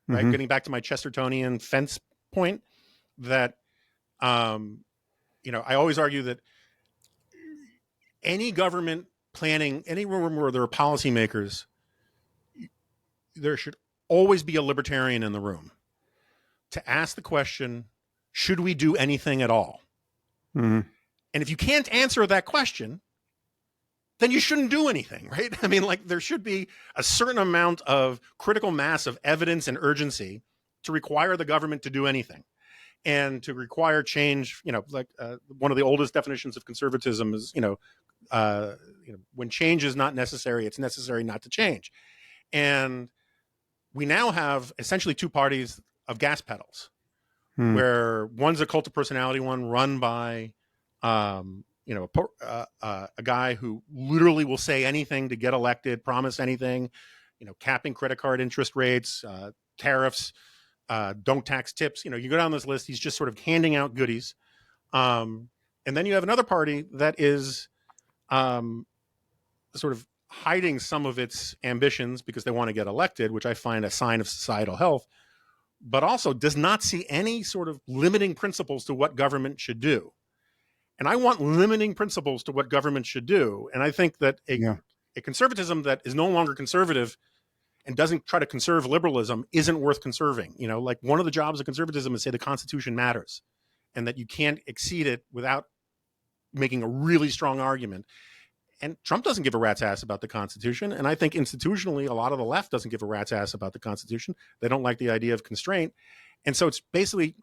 right? Hmm. Getting back to my Chestertonian fence point, that I always argue that any government planning, any room where there are policymakers, there should always be a libertarian in the room to ask the question, should we do anything at all? Hmm. And if you can't answer that question, then you shouldn't do anything, right? I mean, like, there should be a certain amount of critical mass of evidence and urgency to require the government to do anything and to require change. One of the oldest definitions of conservatism is, when change is not necessary, it's necessary not to change. And we now have essentially two parties of gas pedals, where one's a cult of personality one run by a guy who literally will say anything to get elected, promise anything, capping credit card interest rates, tariffs, don't tax tips. You go down this list, he's just sort of handing out goodies. And then you have another party that is sort of hiding some of its ambitions because they want to get elected, which I find a sign of societal health, but also does not see any sort of limiting principles to what government should do. And I want limiting principles to what government should do. And I think that a conservatism that is no longer conservative and doesn't try to conserve liberalism isn't worth conserving. Like, one of the jobs of conservatism is say the Constitution matters and that you can't exceed it without making a really strong argument. And Trump doesn't give a rat's ass about the Constitution. And I think institutionally, a lot of the left doesn't give a rat's ass about the Constitution. They don't like the idea of constraint. And so it's basically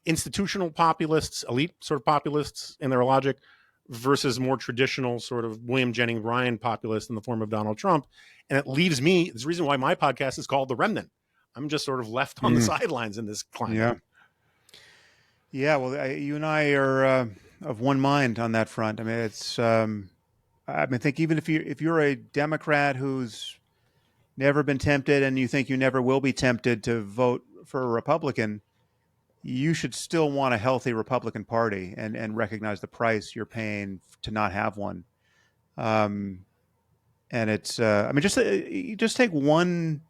institutional populists, elite sort of populists in their logic, versus more traditional sort of William Jennings Bryan populists in the form of Donald Trump. And it leaves me, there's a reason why my podcast is called The Remnant. I'm just sort of left on the sidelines in this climate. Yeah. Yeah. Well, you and I are of one mind on that front. I mean, it's, I think even if you're a Democrat who's never been tempted and you think you never will be tempted to vote for a Republican, you should still want a healthy Republican Party and recognize the price you're paying to not have one. And it's I mean, just you just take one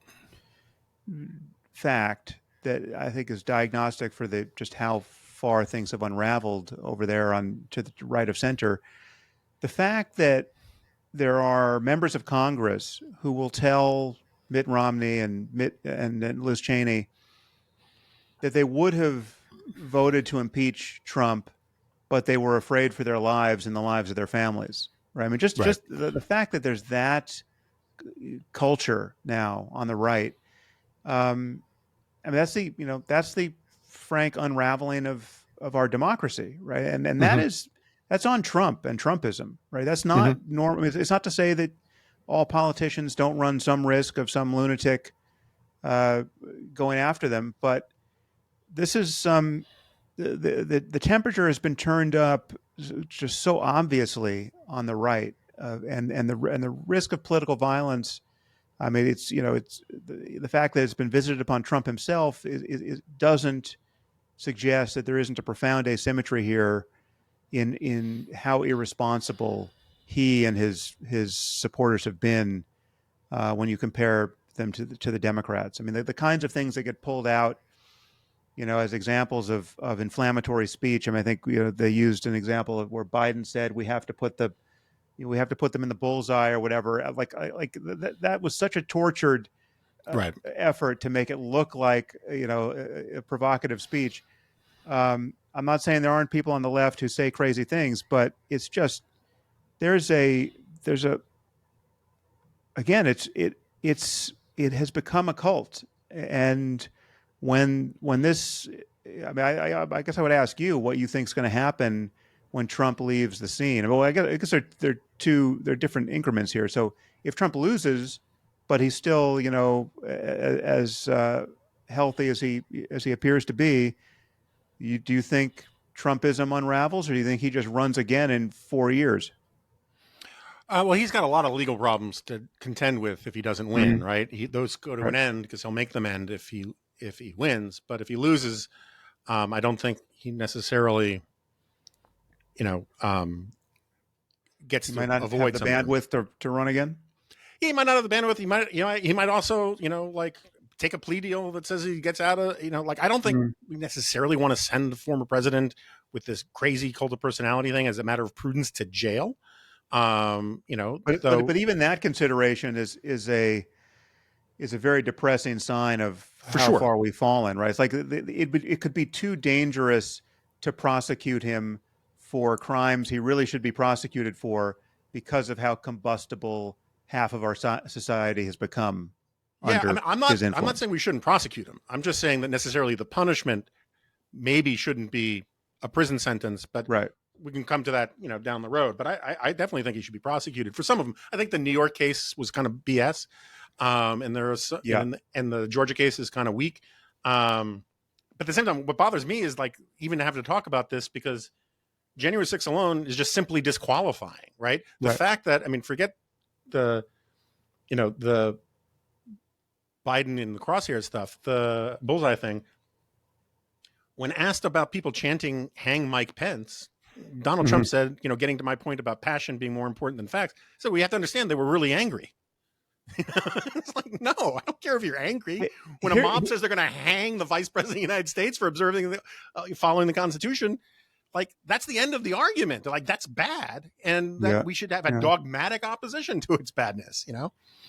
fact that I think is diagnostic for the just how far things have unraveled over there on to the right of center. The fact that there are members of Congress who will tell Mitt Romney and Liz Cheney that they would have voted to impeach Trump, but they were afraid for their lives and the lives of their families. Right? I mean, Right. just the fact that there's that culture now on the right. I mean, that's the frank unraveling of our democracy, right? And Hmm. that's on Trump and Trumpism, right? That's Hmm. not normal. It's not to say that all politicians don't run some risk of some lunatic uh, going after them, but this is the temperature has been turned up just so obviously on the right, and the risk of political violence. I mean, it's the fact that it's been visited upon Trump himself doesn't suggest that there isn't a profound asymmetry here in how irresponsible he and his supporters have been when you compare them to the Democrats. I mean, the kinds of things that get pulled out, as examples of inflammatory speech. I mean, I think they used an example of where Biden said we have to put them in the bullseye or whatever. That was such a tortured Right. effort to make it look like a provocative speech. I'm not saying there aren't people on the left who say crazy things, but it's just there's a there's a again it has become a cult. And when this, I mean, I guess I would ask you what you think is going to happen when Trump leaves the scene. Well, I guess there are different increments here. So if Trump loses, but he's still as healthy as he appears to be, do you think Trumpism unravels, or do you think he just runs again in 4 years? Well, he's got a lot of legal problems to contend with if he doesn't win, Mm-hmm. right? Those go to Right. an end because he'll make them end if he wins. But if he loses, I don't think he necessarily, you know, gets He might to not have avoid the some of them. bandwidth to run again. He might not have the bandwidth. He might also, like take a plea deal that says he gets out of, like I don't think Mm. we necessarily want to send the former president with this crazy cult of personality thing as a matter of prudence to jail. But Though even that consideration is a very depressing sign of for how sure, far we've fallen, right? It's like it could be too dangerous to prosecute him for crimes he really should be prosecuted for because of how combustible half of our society has become yeah. I under mean, I'm his not, I'm not influence. saying we shouldn't prosecute him. I'm just saying that necessarily the punishment maybe shouldn't be a prison sentence, but Right. we can come to that, down the road. But I definitely think he should be prosecuted for some of them. I think the New York case was kind of BS, and there was, Yeah. and the Georgia case is kind of weak. But at the same time, what bothers me is like even to have to talk about this because January 6th alone is just simply disqualifying, right? The Right. fact that, I mean, forget the, the Biden in the crosshair stuff, the bullseye thing. When asked about people chanting "Hang Mike Pence," Donald Mm-hmm. Trump said, getting to my point about passion being more important than facts. So we have to understand they were really angry. It's like, no, I don't care if you're angry. When a Here, mob says they're going to hang the vice president of the United States for following the Constitution, like that's the end of the argument. They're like, that's bad, and that yeah. we should have a Yeah. dogmatic opposition to its badness.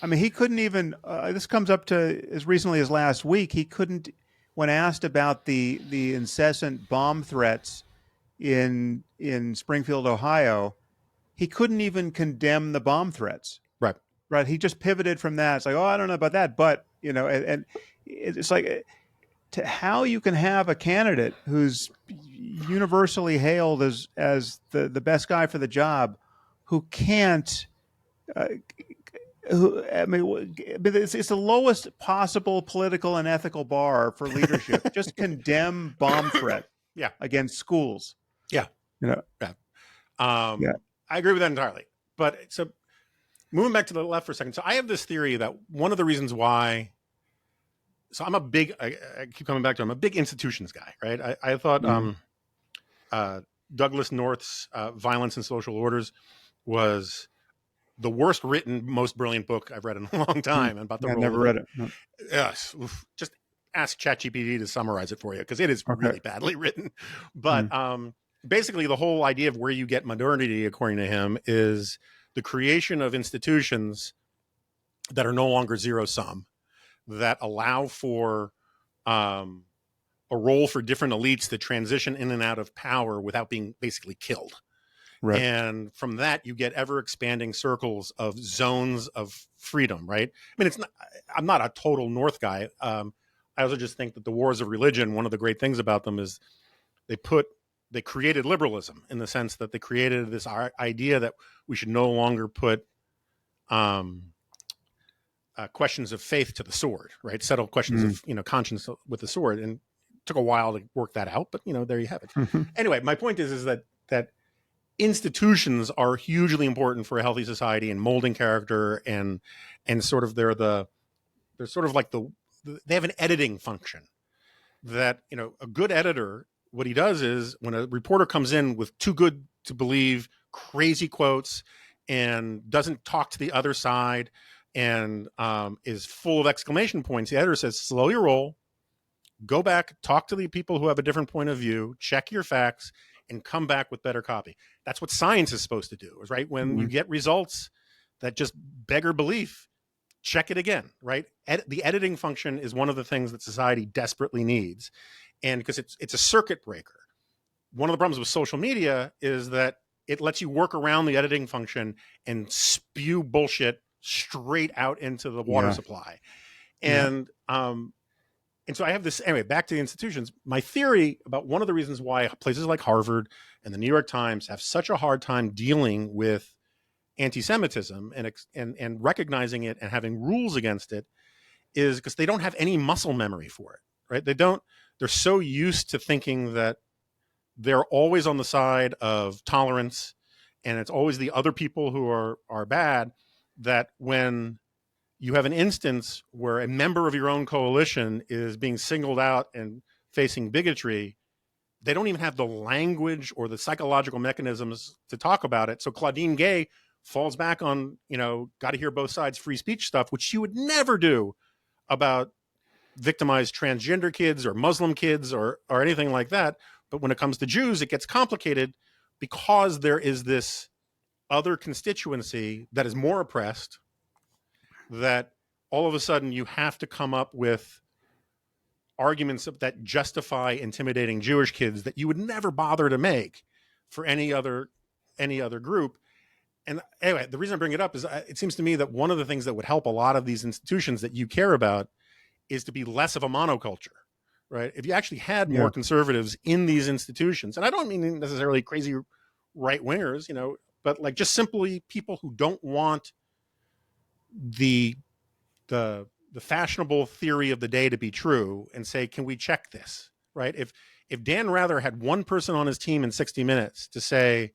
I mean, he couldn't even. This comes up to as recently as last week. He couldn't, when asked about the incessant bomb threats in Springfield, Ohio, he couldn't even condemn the bomb threats. Right. Right? He just pivoted from that. It's like, oh, I don't know about that, but and it's like to how you can have a candidate who's universally hailed as the best guy for the job, who can't. Uh, I mean, it's the lowest possible political and ethical bar for leadership. Just condemn bomb threat Yeah. against schools. Yeah. You know, Yeah. yeah. I agree with that entirely. But so moving back to the left for a second. So I have this theory that one of the reasons why. So I keep coming back to. I'm a big institutions guy, right? I thought Mm. Douglas North's Violence and Social Orders was the worst written, most brilliant book I've read in a long time about the I role never of read it. No. yes. Just ask ChatGPT to summarize it for you because it is Okay. really badly written. But basically, the whole idea of where you get modernity, according to him, is the creation of institutions that are no longer zero sum, that allow for a role for different elites to transition in and out of power without being basically killed. Right. And from that, you get ever expanding circles of zones of freedom, right? I mean, I'm not a total North guy. I also just think that the wars of religion, one of the great things about them is they created liberalism in the sense that they created this idea that we should no longer put questions of faith to the sword, right? Settle questions of, conscience with the sword. And it took a while to work that out, but there you have it. Anyway, my point is that institutions are hugely important for a healthy society in molding character and sort of they're sort of like they have an editing function that, a good editor, what he does is when a reporter comes in with too good to believe crazy quotes and doesn't talk to the other side and is full of exclamation points, the editor says, slow your roll, go back, talk to the people who have a different point of view, check your facts, and come back with better copy. That's what science is supposed to do, right? When you get results that just beggar belief, check it again, right? The editing function is one of the things that society desperately needs. And because it's a circuit breaker. One of the problems with social media is that it lets you work around the editing function and spew bullshit straight out into the water supply. And so I have this, anyway, back to the institutions. My theory about one of the reasons why places like Harvard and the New York Times have such a hard time dealing with anti-Semitism and recognizing it and having rules against it is because they don't have any muscle memory for it, right? They're so used to thinking that they're always on the side of tolerance and it's always the other people who are bad, that when you have an instance where a member of your own coalition is being singled out and facing bigotry, they don't even have the language or the psychological mechanisms to talk about it. So Claudine Gay falls back on, got to hear both sides free speech stuff, which she would never do about victimized transgender kids or Muslim kids or anything like that. But when it comes to Jews, it gets complicated because there is this other constituency that is more oppressed, that all of a sudden you have to come up with arguments that justify intimidating Jewish kids that you would never bother to make for any other group. And anyway, the reason I bring it up is it seems to me that one of the things that would help a lot of these institutions that you care about is to be less of a monoculture, right? If you actually had more conservatives in these institutions, and I don't mean necessarily crazy right wingers, but like just simply people who don't want the fashionable theory of the day to be true and say, can we check this, right? If Dan Rather had one person on his team in 60 Minutes to say,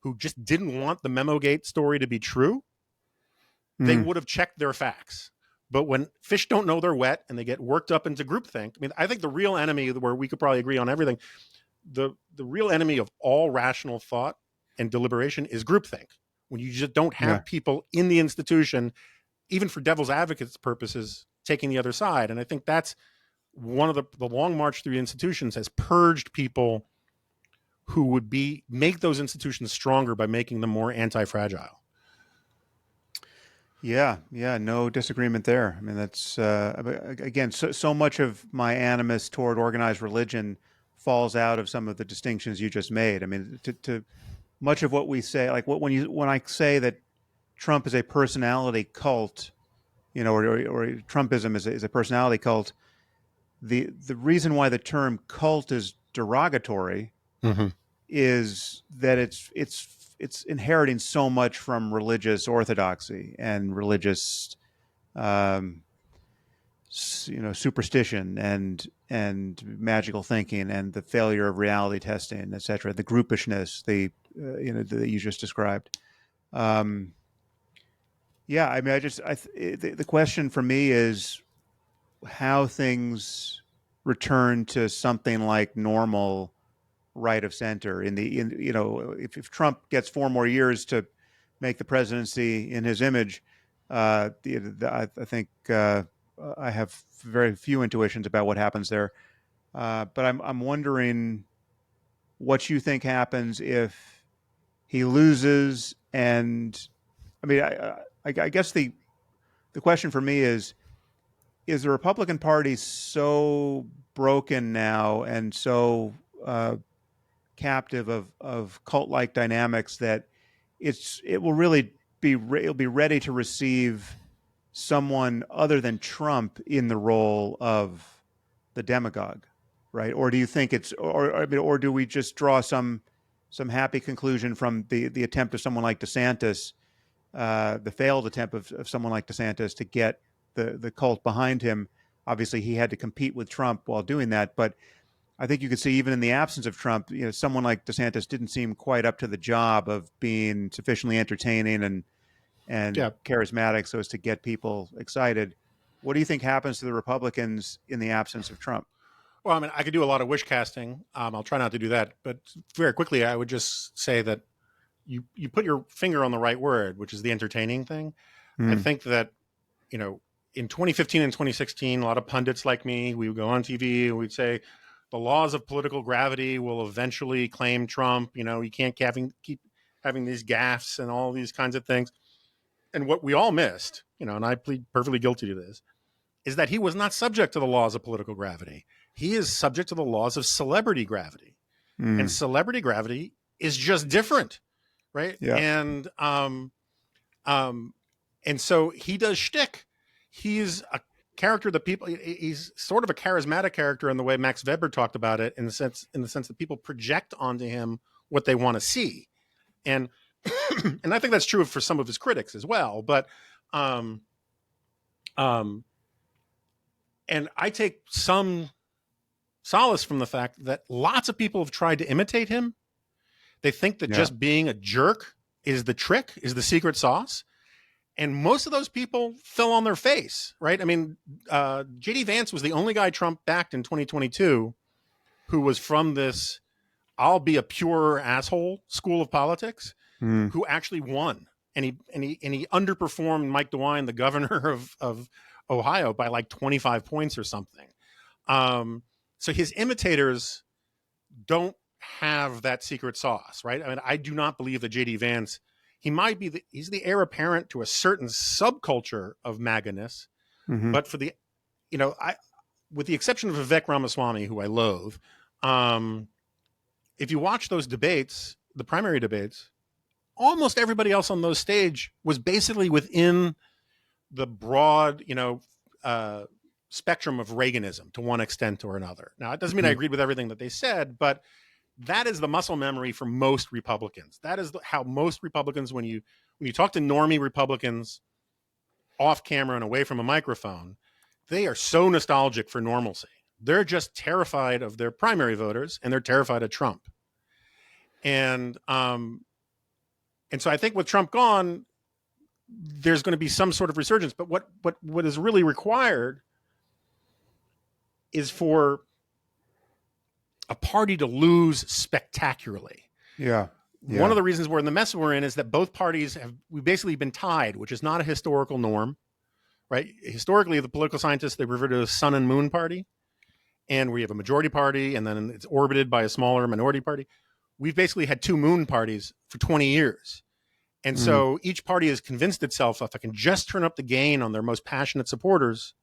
who just didn't want the Memogate story to be true, they would have checked their facts. But when fish don't know they're wet and they get worked up into groupthink, I mean, I think the real enemy, where we could probably agree on everything, the real enemy of all rational thought and deliberation is groupthink. When you just don't have people in the institution, even for devil's advocates purposes, taking the other side. And I think that's one of the long march through institutions has purged people who would make those institutions stronger by making them more anti-fragile. Yeah, no disagreement there. I mean, that's again, so much of my animus toward organized religion falls out of some of the distinctions you just made. I mean, to much of what we say, like when I say that Trump is a personality cult, or Trumpism is a personality cult, the reason why the term cult is derogatory is that it's inheriting so much from religious orthodoxy and religious superstition and magical thinking and the failure of reality testing, etc., the groupishness that you just described. I mean, the question for me is how things return to something like normal right of center if Trump gets 4 more years to make the presidency in his image. I think I have very few intuitions about what happens there, but I'm wondering what you think happens if he loses. And I mean, I guess the question for me is the Republican Party so broken now and so captive of cult like dynamics that it will really it'll be ready to receive someone other than Trump in the role of the demagogue, right? Or do you think or do we just draw some happy conclusion from the attempt of someone like DeSantis, the failed attempt of someone like DeSantis to get the cult behind him? Obviously, he had to compete with Trump while doing that, but I think you could see even in the absence of Trump, someone like DeSantis didn't seem quite up to the job of being sufficiently entertaining and Yeah. charismatic so as to get people excited. What do you think happens to the Republicans in the absence of Trump? Well, I mean, I could do a lot of wish casting. I'll try not to do that, but very quickly, I would just say that you put your finger on the right word, which is the entertaining thing. I Mm. think that, in 2015 and 2016, a lot of pundits like me, we would go on TV and we'd say the laws of political gravity will eventually claim Trump. You can't keep having these gaffes and all these kinds of things. And what we all missed, and I plead perfectly guilty to this, is that he was not subject to the laws of political gravity. He is subject to the laws of celebrity gravity. And Mm. celebrity gravity is just different, right? Yeah. And so he does shtick. He's a character that he's sort of a charismatic character in the way Max Weber talked about it, in the sense that people project onto him what they want to see. And and I think that's true for some of his critics as well. But um, um, and I take some solace from the fact that lots of people have tried to imitate him. They think that Yeah. just being a jerk is the trick, is the secret sauce. And most of those people fell on their face, right? I mean, J.D. Vance was the only guy Trump backed in 2022 who was from this "I'll be a pure asshole" school of politics, Mm. who actually won, and he underperformed Mike DeWine, the governor of Ohio, by like 25 points or something. So his imitators don't have that secret sauce, right? I mean, I do not believe that J.D. Vance. He might be he's the heir apparent to a certain subculture of MAGA-ness, Hmm. but with the exception of Vivek Ramaswamy, who I loathe, if you watch those debates, the primary debates, almost everybody else on those stage was basically within the broad, spectrum of Reaganism to one extent or another. Now, it doesn't mean I agreed with everything that they said, but that is the muscle memory for most Republicans. That is how most Republicans, when you talk to normie Republicans off camera and away from a microphone, they are so nostalgic for normalcy. They're just terrified of their primary voters, and they're terrified of Trump. And so I think with Trump gone, there's going to be some sort of resurgence. But what is really required is for a party to lose spectacularly. Yeah. Yeah. One of the reasons we're in the mess we're in is that both parties we've basically been tied, which is not a historical norm, right? Historically, the political scientists, they refer to a sun and moon party, and we have a majority party, and then it's orbited by a smaller minority party. We've basically had two moon parties for 20 years. And so each party has convinced itself, if I can just turn up the gain on their most passionate supporters,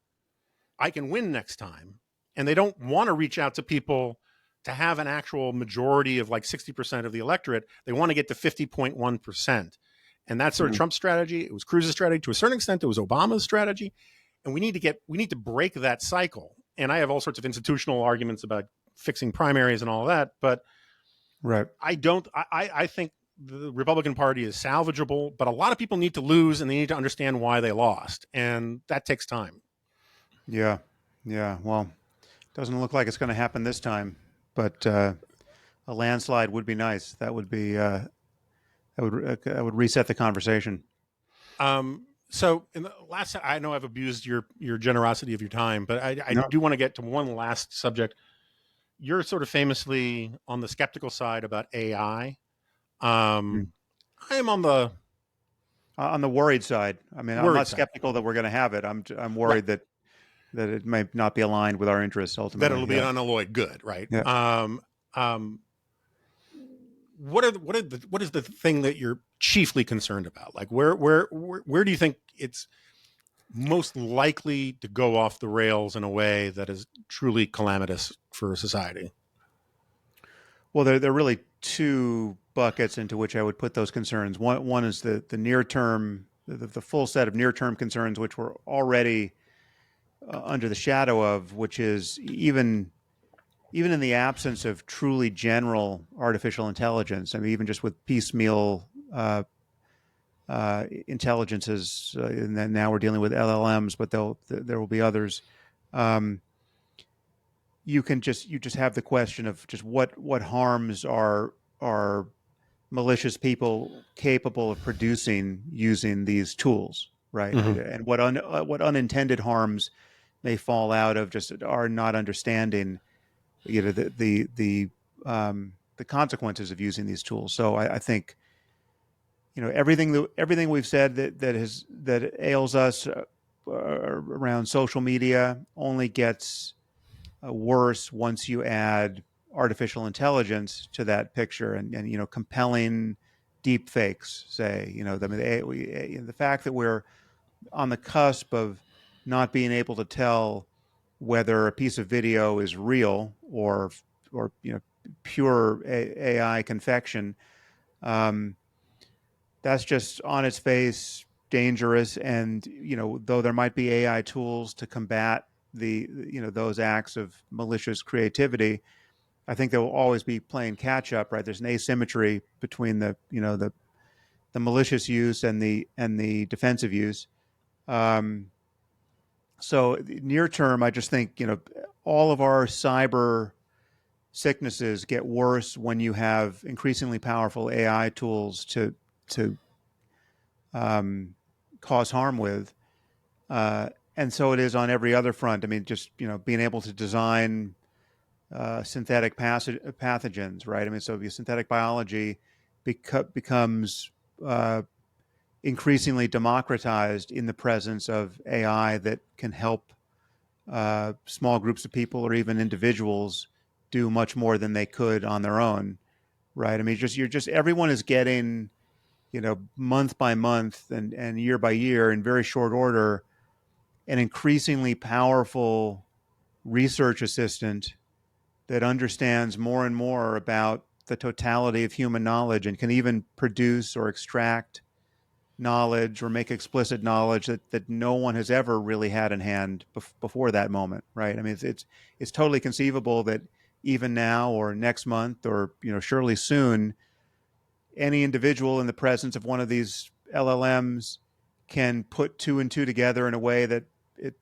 I can win next time. And they don't want to reach out to people to have an actual majority of like 60% of the electorate. They want to get to 50.1%. And that's sort of Trump's strategy. It was Cruz's strategy. To a certain extent, it was Obama's strategy. And we need to break that cycle. And I have all sorts of institutional arguments about fixing primaries and all of that. But Right. I think the Republican Party is salvageable, but a lot of people need to lose, and they need to understand why they lost. And that takes time. Yeah. Yeah. Well, doesn't look like it's going to happen this time, but a landslide would be nice. That would be that would reset the conversation. So in the last, I know I've abused your generosity of your time, but I No. do want to get to one last subject. You're sort of famously on the skeptical side about AI. I am on the On the worried side, I mean, I'm Worried not side, skeptical that we're going to have it. I'm right? worried that it may not be aligned with our interests That ultimately. it'll be Yeah, an unalloyed good, right? yeah. Um, what is the thing that you're chiefly concerned about? Like where do you think it's most likely to go off the rails in a way that is truly calamitous for society? Well, there are really two buckets into which I would put those concerns. One is the near term, the full set of near term concerns, which we're already under the shadow of, which is even in the absence of truly general artificial intelligence. I mean, even just with piecemeal intelligences, and then now we're dealing with LLMs, but there will be others. Um, you just have the question of just what harms are malicious people capable of producing using these tools, right? Mm-hmm. And what unintended harms may fall out of just our not understanding, the consequences of using these tools. So I think everything we've said that ails us around social media only gets worse once you add artificial intelligence to that picture, and compelling deep fakes. Say, the fact that we're on the cusp of not being able to tell whether a piece of video is real or pure AI confection. Um, that's just on its face dangerous, and though there might be AI tools to combat those acts of malicious creativity, I think they will always be playing catch up. Right? There's an asymmetry between the malicious use and the defensive use. Um, so near term, I just think all of our cyber sicknesses get worse when you have increasingly powerful AI tools to um, cause harm with. And so it is on every other front. I mean, just being able to design synthetic pathogens, right? I mean, so synthetic biology becomes increasingly democratized in the presence of AI that can help small groups of people or even individuals do much more than they could on their own, right? I mean, everyone is getting, month by month and year by year in very short order, an increasingly powerful research assistant that understands more and more about the totality of human knowledge and can even produce or extract knowledge or make explicit knowledge that no one has ever really had in hand before that moment, right? I mean, it's totally conceivable that even now or next month or surely soon, any individual in the presence of one of these LLMs can put two and two together in a way that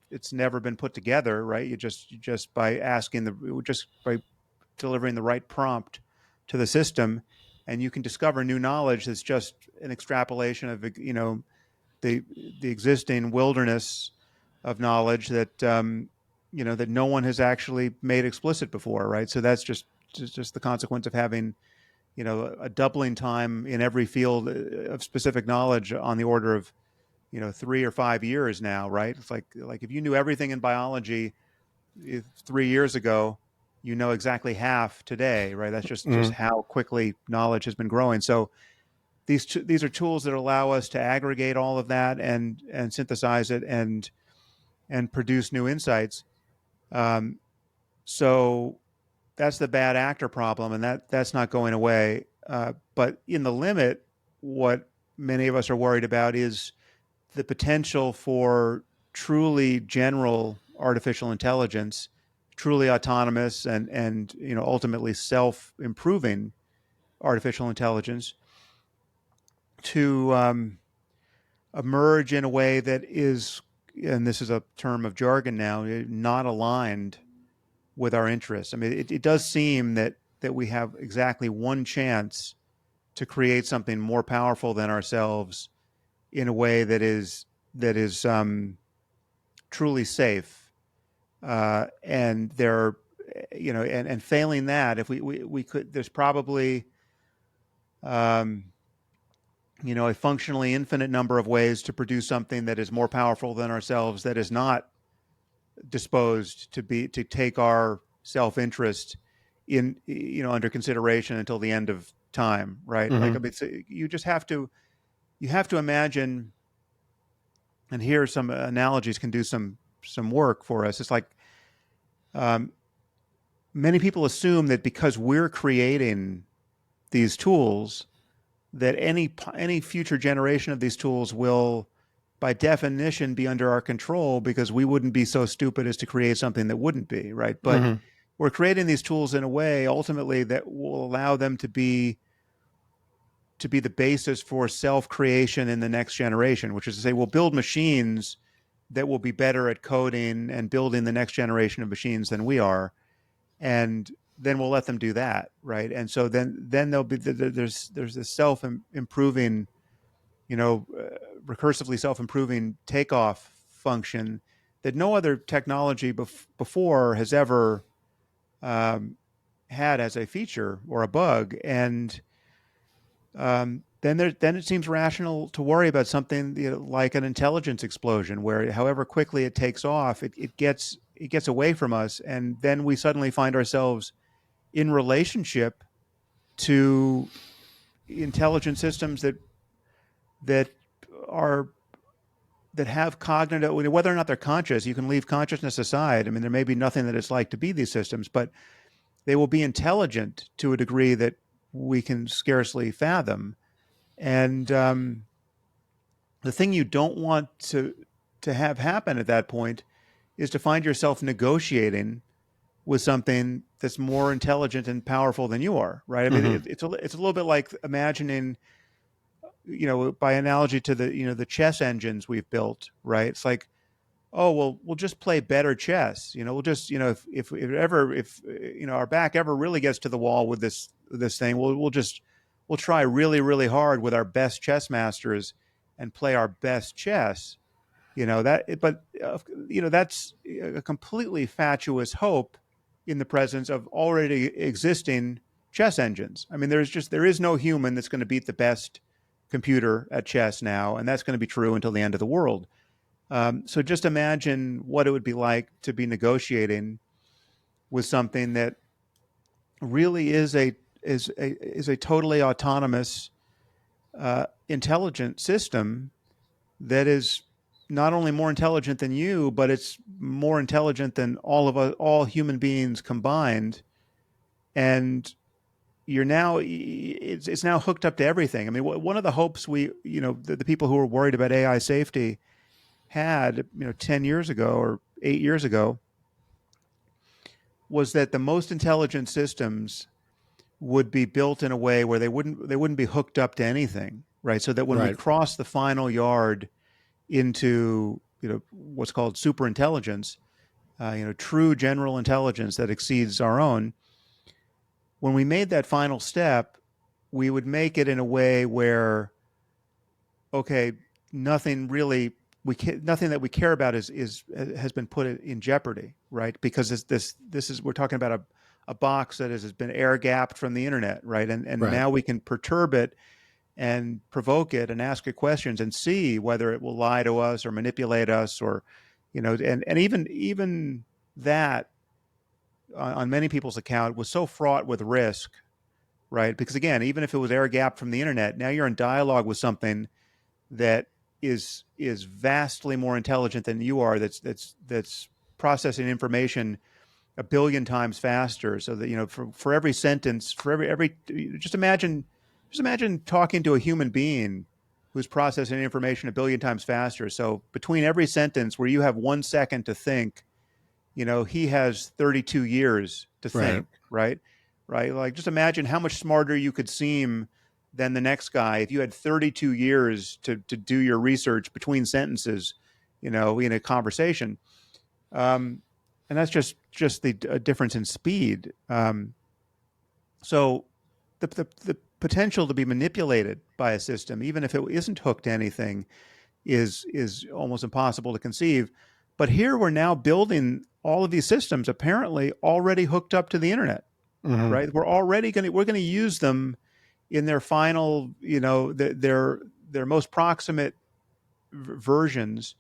it's never been put together, right? You just by just by delivering the right prompt to the system, and you can discover new knowledge that's just an extrapolation of the the existing wilderness of knowledge that no one has actually made explicit before, right? So that's just the consequence of having a doubling time in every field of specific knowledge on the order of 3 or 5 years now, right? It's like if you knew everything in biology 3 years ago, you know exactly half today, right? That's just Mm-hmm. how quickly knowledge has been growing. So these are tools that allow us to aggregate all of that and synthesize it and produce new insights. Um, so that's the bad actor problem, and that's not going away. But in the limit, what many of us are worried about is the potential for truly general artificial intelligence, truly autonomous and ultimately self improving artificial intelligence to emerge in a way that is, and this is a term of jargon now, not aligned with our interests. I mean, it does seem that we have exactly one chance to create something more powerful than ourselves in a way that is truly safe. And there, and failing that, if we could, there's probably, um, a functionally infinite number of ways to produce something that is more powerful than ourselves, that is not disposed to take our self-interest in, under consideration until the end of time, right? Like, I Hmm. mean, you have to imagine, and here some analogies can do some work for us. It's like, um, many people assume that because we're creating these tools, that any future generation of these tools will, by definition, be under our control, because we wouldn't be so stupid as to create something that wouldn't be, right? But Hmm. we're creating these tools in a way ultimately that will allow them to be the basis for self-creation in the next generation, which is to say, we'll build machines that will be better at coding and building the next generation of machines than we are, and then we'll let them do that, right? And so then there'll be there's this self-improving, recursively self-improving takeoff function that no other technology before has ever um, had as a feature or a bug. And then it seems rational to worry about something, like an intelligence explosion, where however quickly it takes off, it gets away from us, and then we suddenly find ourselves in relationship to intelligent systems that are that have cognitive, whether or not they're conscious. You can leave consciousness aside. I mean, there may be nothing that it's like to be these systems, but they will be intelligent to a degree that we can scarcely fathom. And the thing you don't want to have happen at that point is to find yourself negotiating with something that's more intelligent and powerful than you are, right? I mean, Hmm. it's a little bit like imagining, by analogy to the chess engines we've built, right? It's like, oh well, we'll just play better chess. We'll just, if our back ever really gets to the wall with this thing, we'll try really really hard with our best chess masters and play our best chess. That's a completely fatuous hope in the presence of already existing chess engines. I mean, there is no human that's going to beat the best computer at chess now, and that's going to be true until the end of the world. So just imagine what it would be like to be negotiating with something that really is a totally autonomous, intelligent system that is not only more intelligent than you, but it's more intelligent than all human beings combined. And it's now hooked up to everything. I mean, one of the hopes the people who were worried about AI safety had, 10 years ago or 8 years ago, was that the most intelligent systems would be built in a way where they wouldn't be hooked up to anything, right? So that when we Right. cross the final yard into, what's called super intelligence, true general intelligence that exceeds our own, when we made that final step, we would make it in a way where, okay, nothing really nothing that we care about is has been put in jeopardy, right? Because this is we're talking about a box that has been air gapped from the internet, right? And Right. now we can perturb it and provoke it and ask it questions and see whether it will lie to us or manipulate us, or, and even that, on many people's account, was so fraught with risk, right? Because again, even if it was air gapped from the internet, now you're in dialogue with something that is vastly more intelligent than you are. That's processing information a billion times faster. So that, for every sentence, for every just imagine talking to a human being who's processing information a billion times faster. So between every sentence where you have 1 second to think, he has 32 years to Right. think, right? Right? Like, just imagine how much smarter you could seem than the next guy if you had 32 years to do your research between sentences, in a conversation. Um, and that's just the difference in speed. So the potential to be manipulated by a system, even if it isn't hooked to anything, is almost impossible to conceive. But here we're now building all of these systems apparently already hooked up to the internet, Hmm. right? We're going to use them in their final, their most proximate versions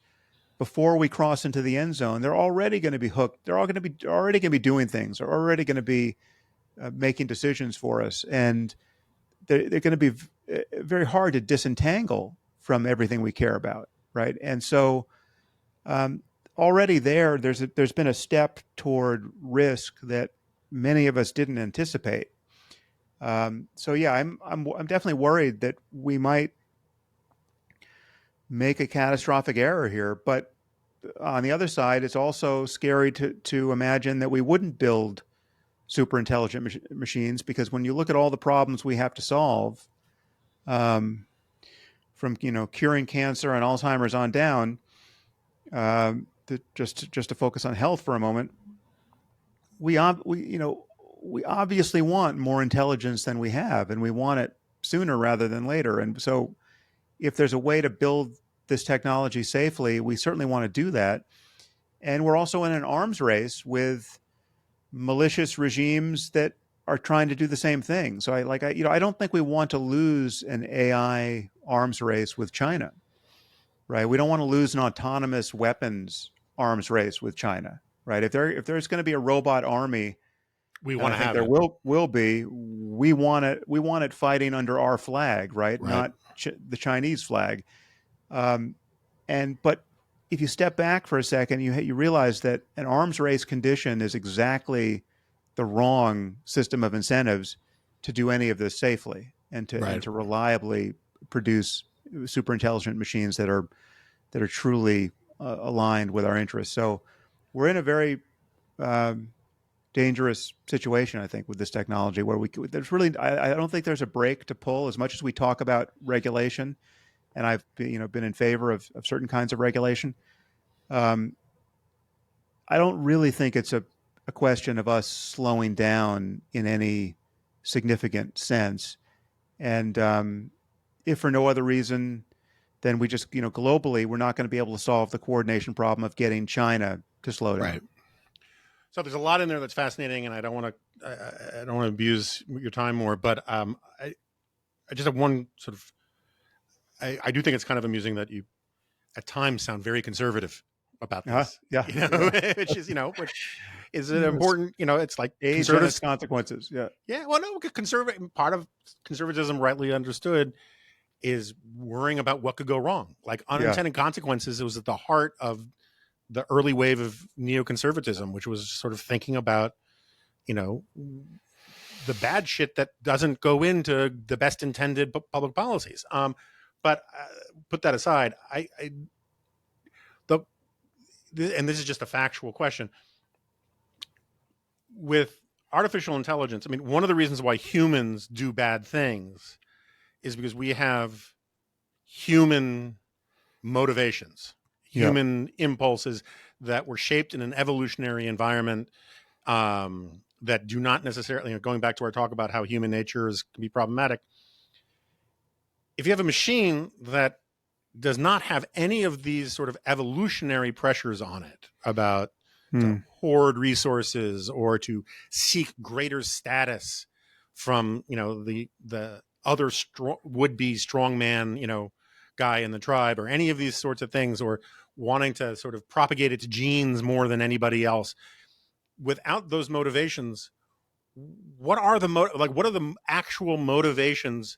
before we cross into the end zone, they're already going to be hooked. They're all going to be already going to be doing things. They're already going to be making decisions for us, and they're going to be very hard to disentangle from everything we care about, right? And so already there's been a step toward risk that many of us didn't anticipate. So yeah, I'm definitely worried that we might make a catastrophic error here. But on the other side, it's also scary to imagine that we wouldn't build super intelligent machines, because when you look at all the problems we have to solve, from curing cancer and Alzheimer's on down, just to focus on health for a moment, we obviously want more intelligence than we have, and we want it sooner rather than later. And so, if there's a way to build this technology safely, we certainly want to do that. And we're also in an arms race with malicious regimes that are trying to do the same thing. So I don't think we want to lose an AI arms race with China, right? We don't want to lose an autonomous weapons arms race with China, right? If there's going to be a robot army, we want to have there it. will be. We want it fighting under our flag, right? Not the Chinese flag. But if you step back for a second, you realize that an arms race condition is exactly the wrong system of incentives to do any of this safely and to reliably produce super intelligent machines that are truly aligned with our interests. So we're in a very dangerous situation, I think, with this technology, where I don't think there's a break to pull. As much as we talk about regulation, and I've been in favor of certain kinds of regulation, I don't really think it's a question of us slowing down in any significant sense. And if for no other reason, then we just, globally, we're not going to be able to solve the coordination problem of getting China to slow down. Right. So there's a lot in there that's fascinating, and I don't want to abuse your time more, but I just have one sort of. I do think it's kind of amusing that you, at times, sound very conservative about this. Yeah. Which is an important. It's like age and its consequences. Yeah. Yeah. Well, no, part of conservatism, rightly understood, is worrying about what could go wrong. Like unintended consequences. It was at the heart of the early wave of neoconservatism, which was sort of thinking about, the bad shit that doesn't go into the best intended public policies. But put that aside, and this is just a factual question. With artificial intelligence, I mean, one of the reasons why humans do bad things is because we have human motivations, human impulses that were shaped in an evolutionary environment, that do not necessarily, going back to our talk about how human nature can be problematic. If you have a machine that does not have any of these sort of evolutionary pressures on it about to hoard resources or to seek greater status from, the other would-be strongman, guy in the tribe, or any of these sorts of things, or wanting to sort of propagate its genes more than anybody else, without those motivations, what are the actual motivations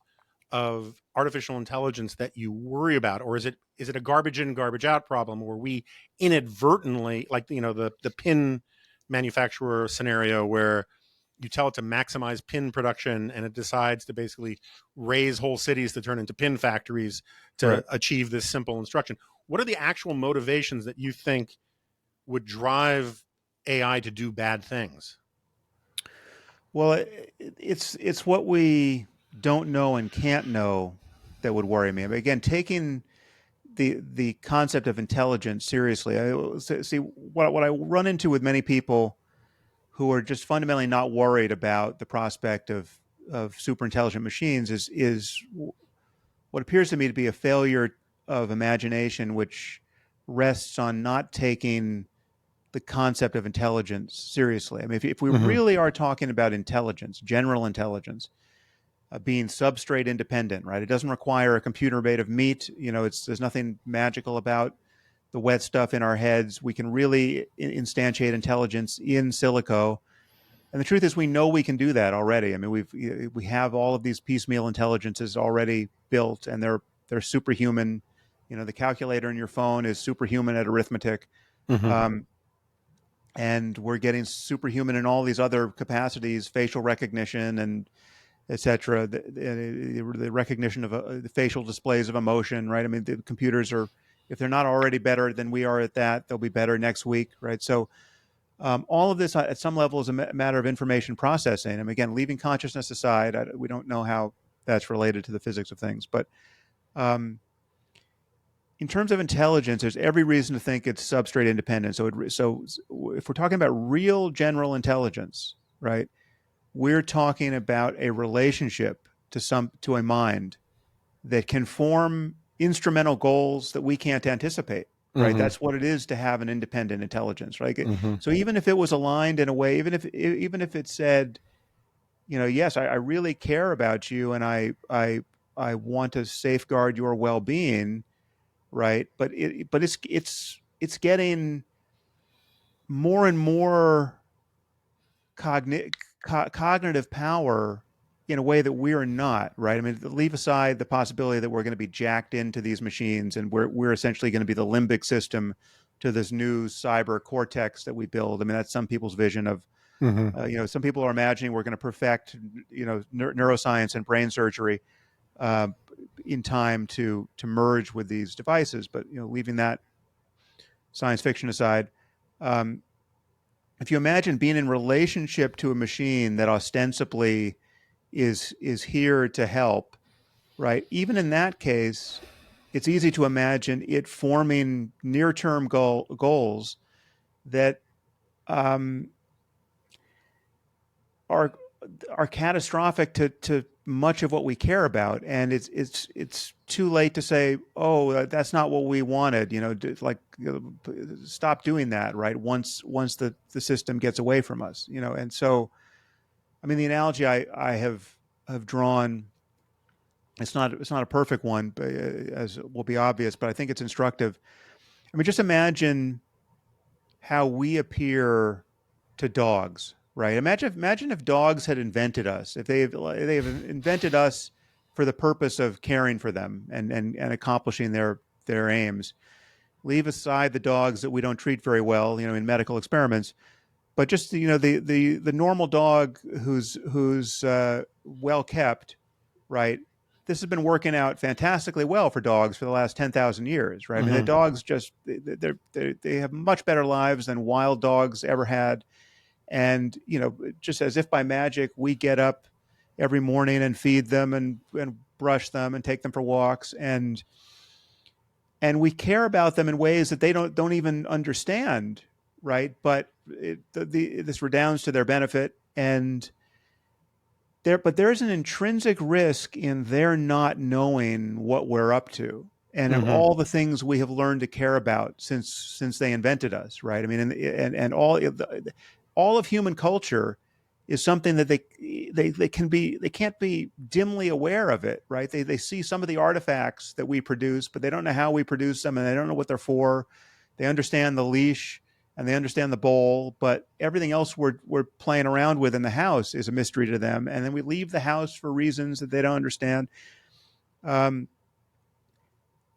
of artificial intelligence that you worry about? Or is it a garbage in, garbage out problem where we inadvertently, like, the pin manufacturer scenario, where you tell it to maximize pin production and it decides to basically raise whole cities to turn into pin factories to achieve this simple instruction? What are the actual motivations that you think would drive AI to do bad things? Well, it's what we don't know and can't know that would worry me. But again, taking the concept of intelligence seriously, what I run into with many people who are just fundamentally not worried about the prospect of super intelligent machines is what appears to me to be a failure of imagination, which rests on not taking the concept of intelligence seriously. I mean, if we really are talking about intelligence, general intelligence, being substrate independent, right? It doesn't require a computer made of meat. There's nothing magical about the wet stuff in our heads. We can really instantiate intelligence in silico. And the truth is, we know we can do that already. I mean, we have all of these piecemeal intelligences already built, and they're superhuman. The calculator in your phone is superhuman at arithmetic, Mm-hmm. and we're getting superhuman in all these other capacities, facial recognition and etc. The recognition of the facial displays of emotion, right? I mean, the computers are, if they're not already better than we are at that, they'll be better next week, right? So all of this at some level is a matter of information processing. I mean, again, leaving consciousness aside, we don't know how that's related to the physics of things. But um, in terms of intelligence, there's every reason to think it's substrate independent. So if we're talking about real general intelligence, right, we're talking about a relationship to a mind that can form instrumental goals that we can't anticipate, right? Mm-hmm. That's what it is to have an independent intelligence, right? Mm-hmm. So even if it was aligned in a way, even if it said, yes, I really care about you, and I want to safeguard your well-being, right? But it's getting more and more cognitive power in a way that we are not, right? I mean, leave aside the possibility that we're going to be jacked into these machines and we're essentially going to be the limbic system to this new cyber cortex that we build. I mean, that's some people's vision of, Mm-hmm. some people are imagining we're going to perfect, neuroscience and brain surgery uh, in time to merge with these devices. But, leaving that science fiction aside, um, if you imagine being in relationship to a machine that ostensibly is here to help, right? Even in that case, it's easy to imagine it forming near-term goals that um, are are catastrophic to much of what we care about, and it's too late to say, oh, that's not what we wanted. Stop doing that, right? Once the system gets away from us, and so, I mean, the analogy I have drawn, it's not a perfect one, but, as will be obvious, but I think it's instructive. I mean, just imagine how we appear to dogs, right? Imagine if dogs had invented us, if they've invented us for the purpose of caring for them and accomplishing their aims. Leave aside the dogs that we don't treat very well, in medical experiments, but just the normal dog who's well kept, right? This has been working out fantastically well for dogs for the last 10,000 years, right? I mean, the Mm-hmm. dogs they have much better lives than wild dogs ever had, and just as if by magic, we get up every morning and feed them and brush them and take them for walks, and we care about them in ways that they don't even understand, right? But this redounds to their benefit, and but there's an intrinsic risk in their not knowing what we're up to, and in Mm-hmm. all the things we have learned to care about since they invented us, right? I mean, and all of human culture is something that they can't be dimly aware of it, right? They see some of the artifacts that we produce, but they don't know how we produce them, and they don't know what they're for. They understand the leash and they understand the bowl, but everything else we're playing around with in the house is a mystery to them. And then we leave the house for reasons that they don't understand. Um,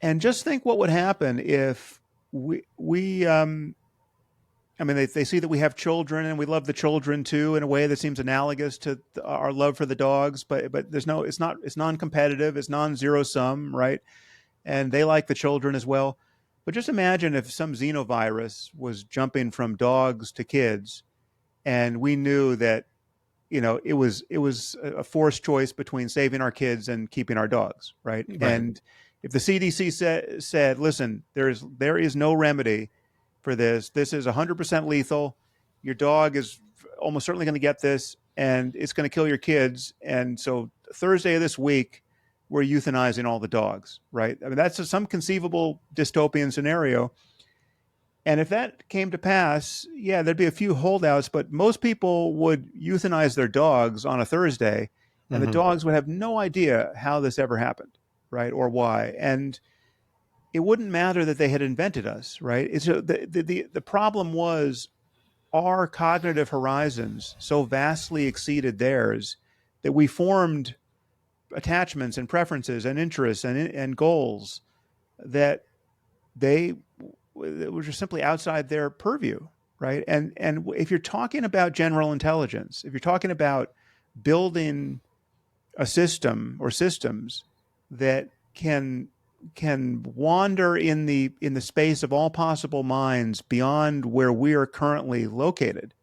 and just think what would happen if we I mean, they see that we have children and we love the children too in a way that seems analogous to our love for the dogs, but it's non-competitive, it's non-zero sum, right? And they like the children as well. But just imagine if some xenovirus was jumping from dogs to kids, and we knew that it was a forced choice between saving our kids and keeping our dogs, right? Right. And if the CDC said, listen, there is no remedy for this. This is 100% lethal. Your dog is almost certainly going to get this, and it's going to kill your kids. And so Thursday of this week, we're euthanizing all the dogs, right? I mean, that's some conceivable dystopian scenario. And if that came to pass, yeah, there'd be a few holdouts, but most people would euthanize their dogs on a Thursday, and the Mm-hmm. dogs would have no idea how this ever happened, right, or why. And it wouldn't matter that they had invented us, right? The problem was our cognitive horizons so vastly exceeded theirs that we formed attachments and preferences and interests and goals that they were just simply outside their purview, right? And if you're talking about general intelligence, if you're talking about building a system or systems that can wander in the space of all possible minds beyond where we are currently located,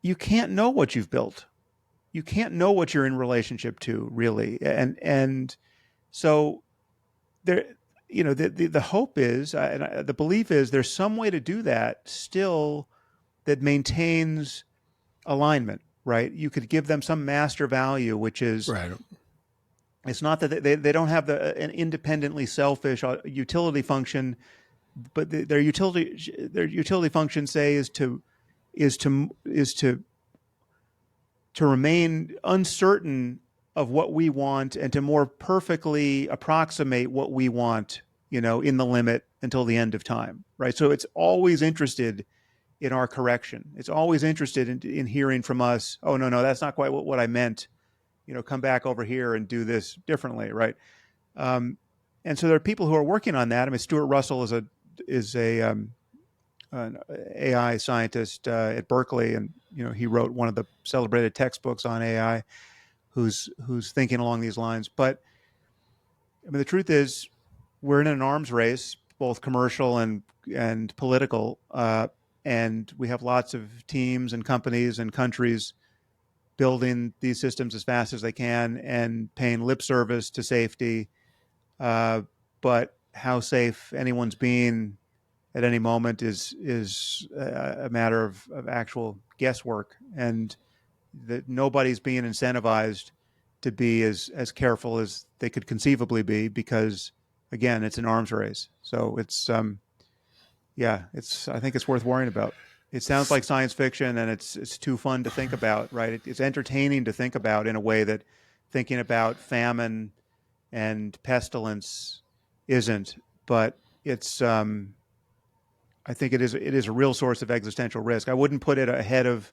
you can't know what you've built. You can't know what you're in relationship to, really. And so there, the hope is, and the belief is, there's some way to do that still that maintains alignment, right? You could give them some master value, which is, Right. it's not that they don't have an independently selfish utility function, but their utility function, say, is to remain uncertain of what we want and to more perfectly approximate what we want, in the limit until the end of time, right? So it's always interested in our correction. It's always interested in hearing from us, oh, no, that's not quite what I meant. Come back over here and do this differently, right? And so there are people who are working on that. I mean, Stuart Russell is an AI scientist at Berkeley, and he wrote one of the celebrated textbooks on AI, who's thinking along these lines. But I mean, the truth is, we're in an arms race, both commercial and political, and we have lots of teams and companies and countries building these systems as fast as they can and paying lip service to safety. But how safe anyone's being at any moment is a matter of actual guesswork, and that nobody's being incentivized to be as careful as they could conceivably be, because again, it's an arms race. So it's I think it's worth worrying about. It sounds like science fiction, and it's too fun to think about, right? It's entertaining to think about in a way that thinking about famine and pestilence isn't. But it's I think it is a real source of existential risk. I wouldn't put it ahead of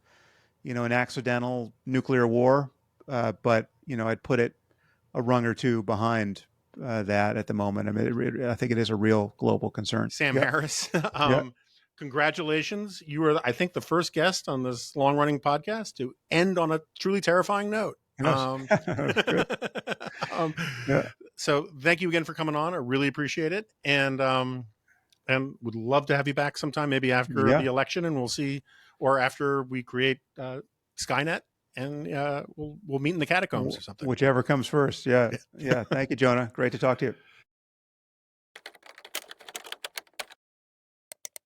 an accidental nuclear war, but I'd put it a rung or two behind that at the moment. I mean, I think it is a real global concern. Sam Yep. Harris, Yep. congratulations. You were, I think, the first guest on this long-running podcast to end on a truly terrifying note. Good. Yeah. So thank you again for coming on. I really appreciate it. And would love to have you back sometime, maybe after the Yeah. election, and we'll see, or after we create Skynet, and we'll meet in the catacombs or something. Whichever comes first. Yeah. Yeah. Thank you, Jonah. Great to talk to you.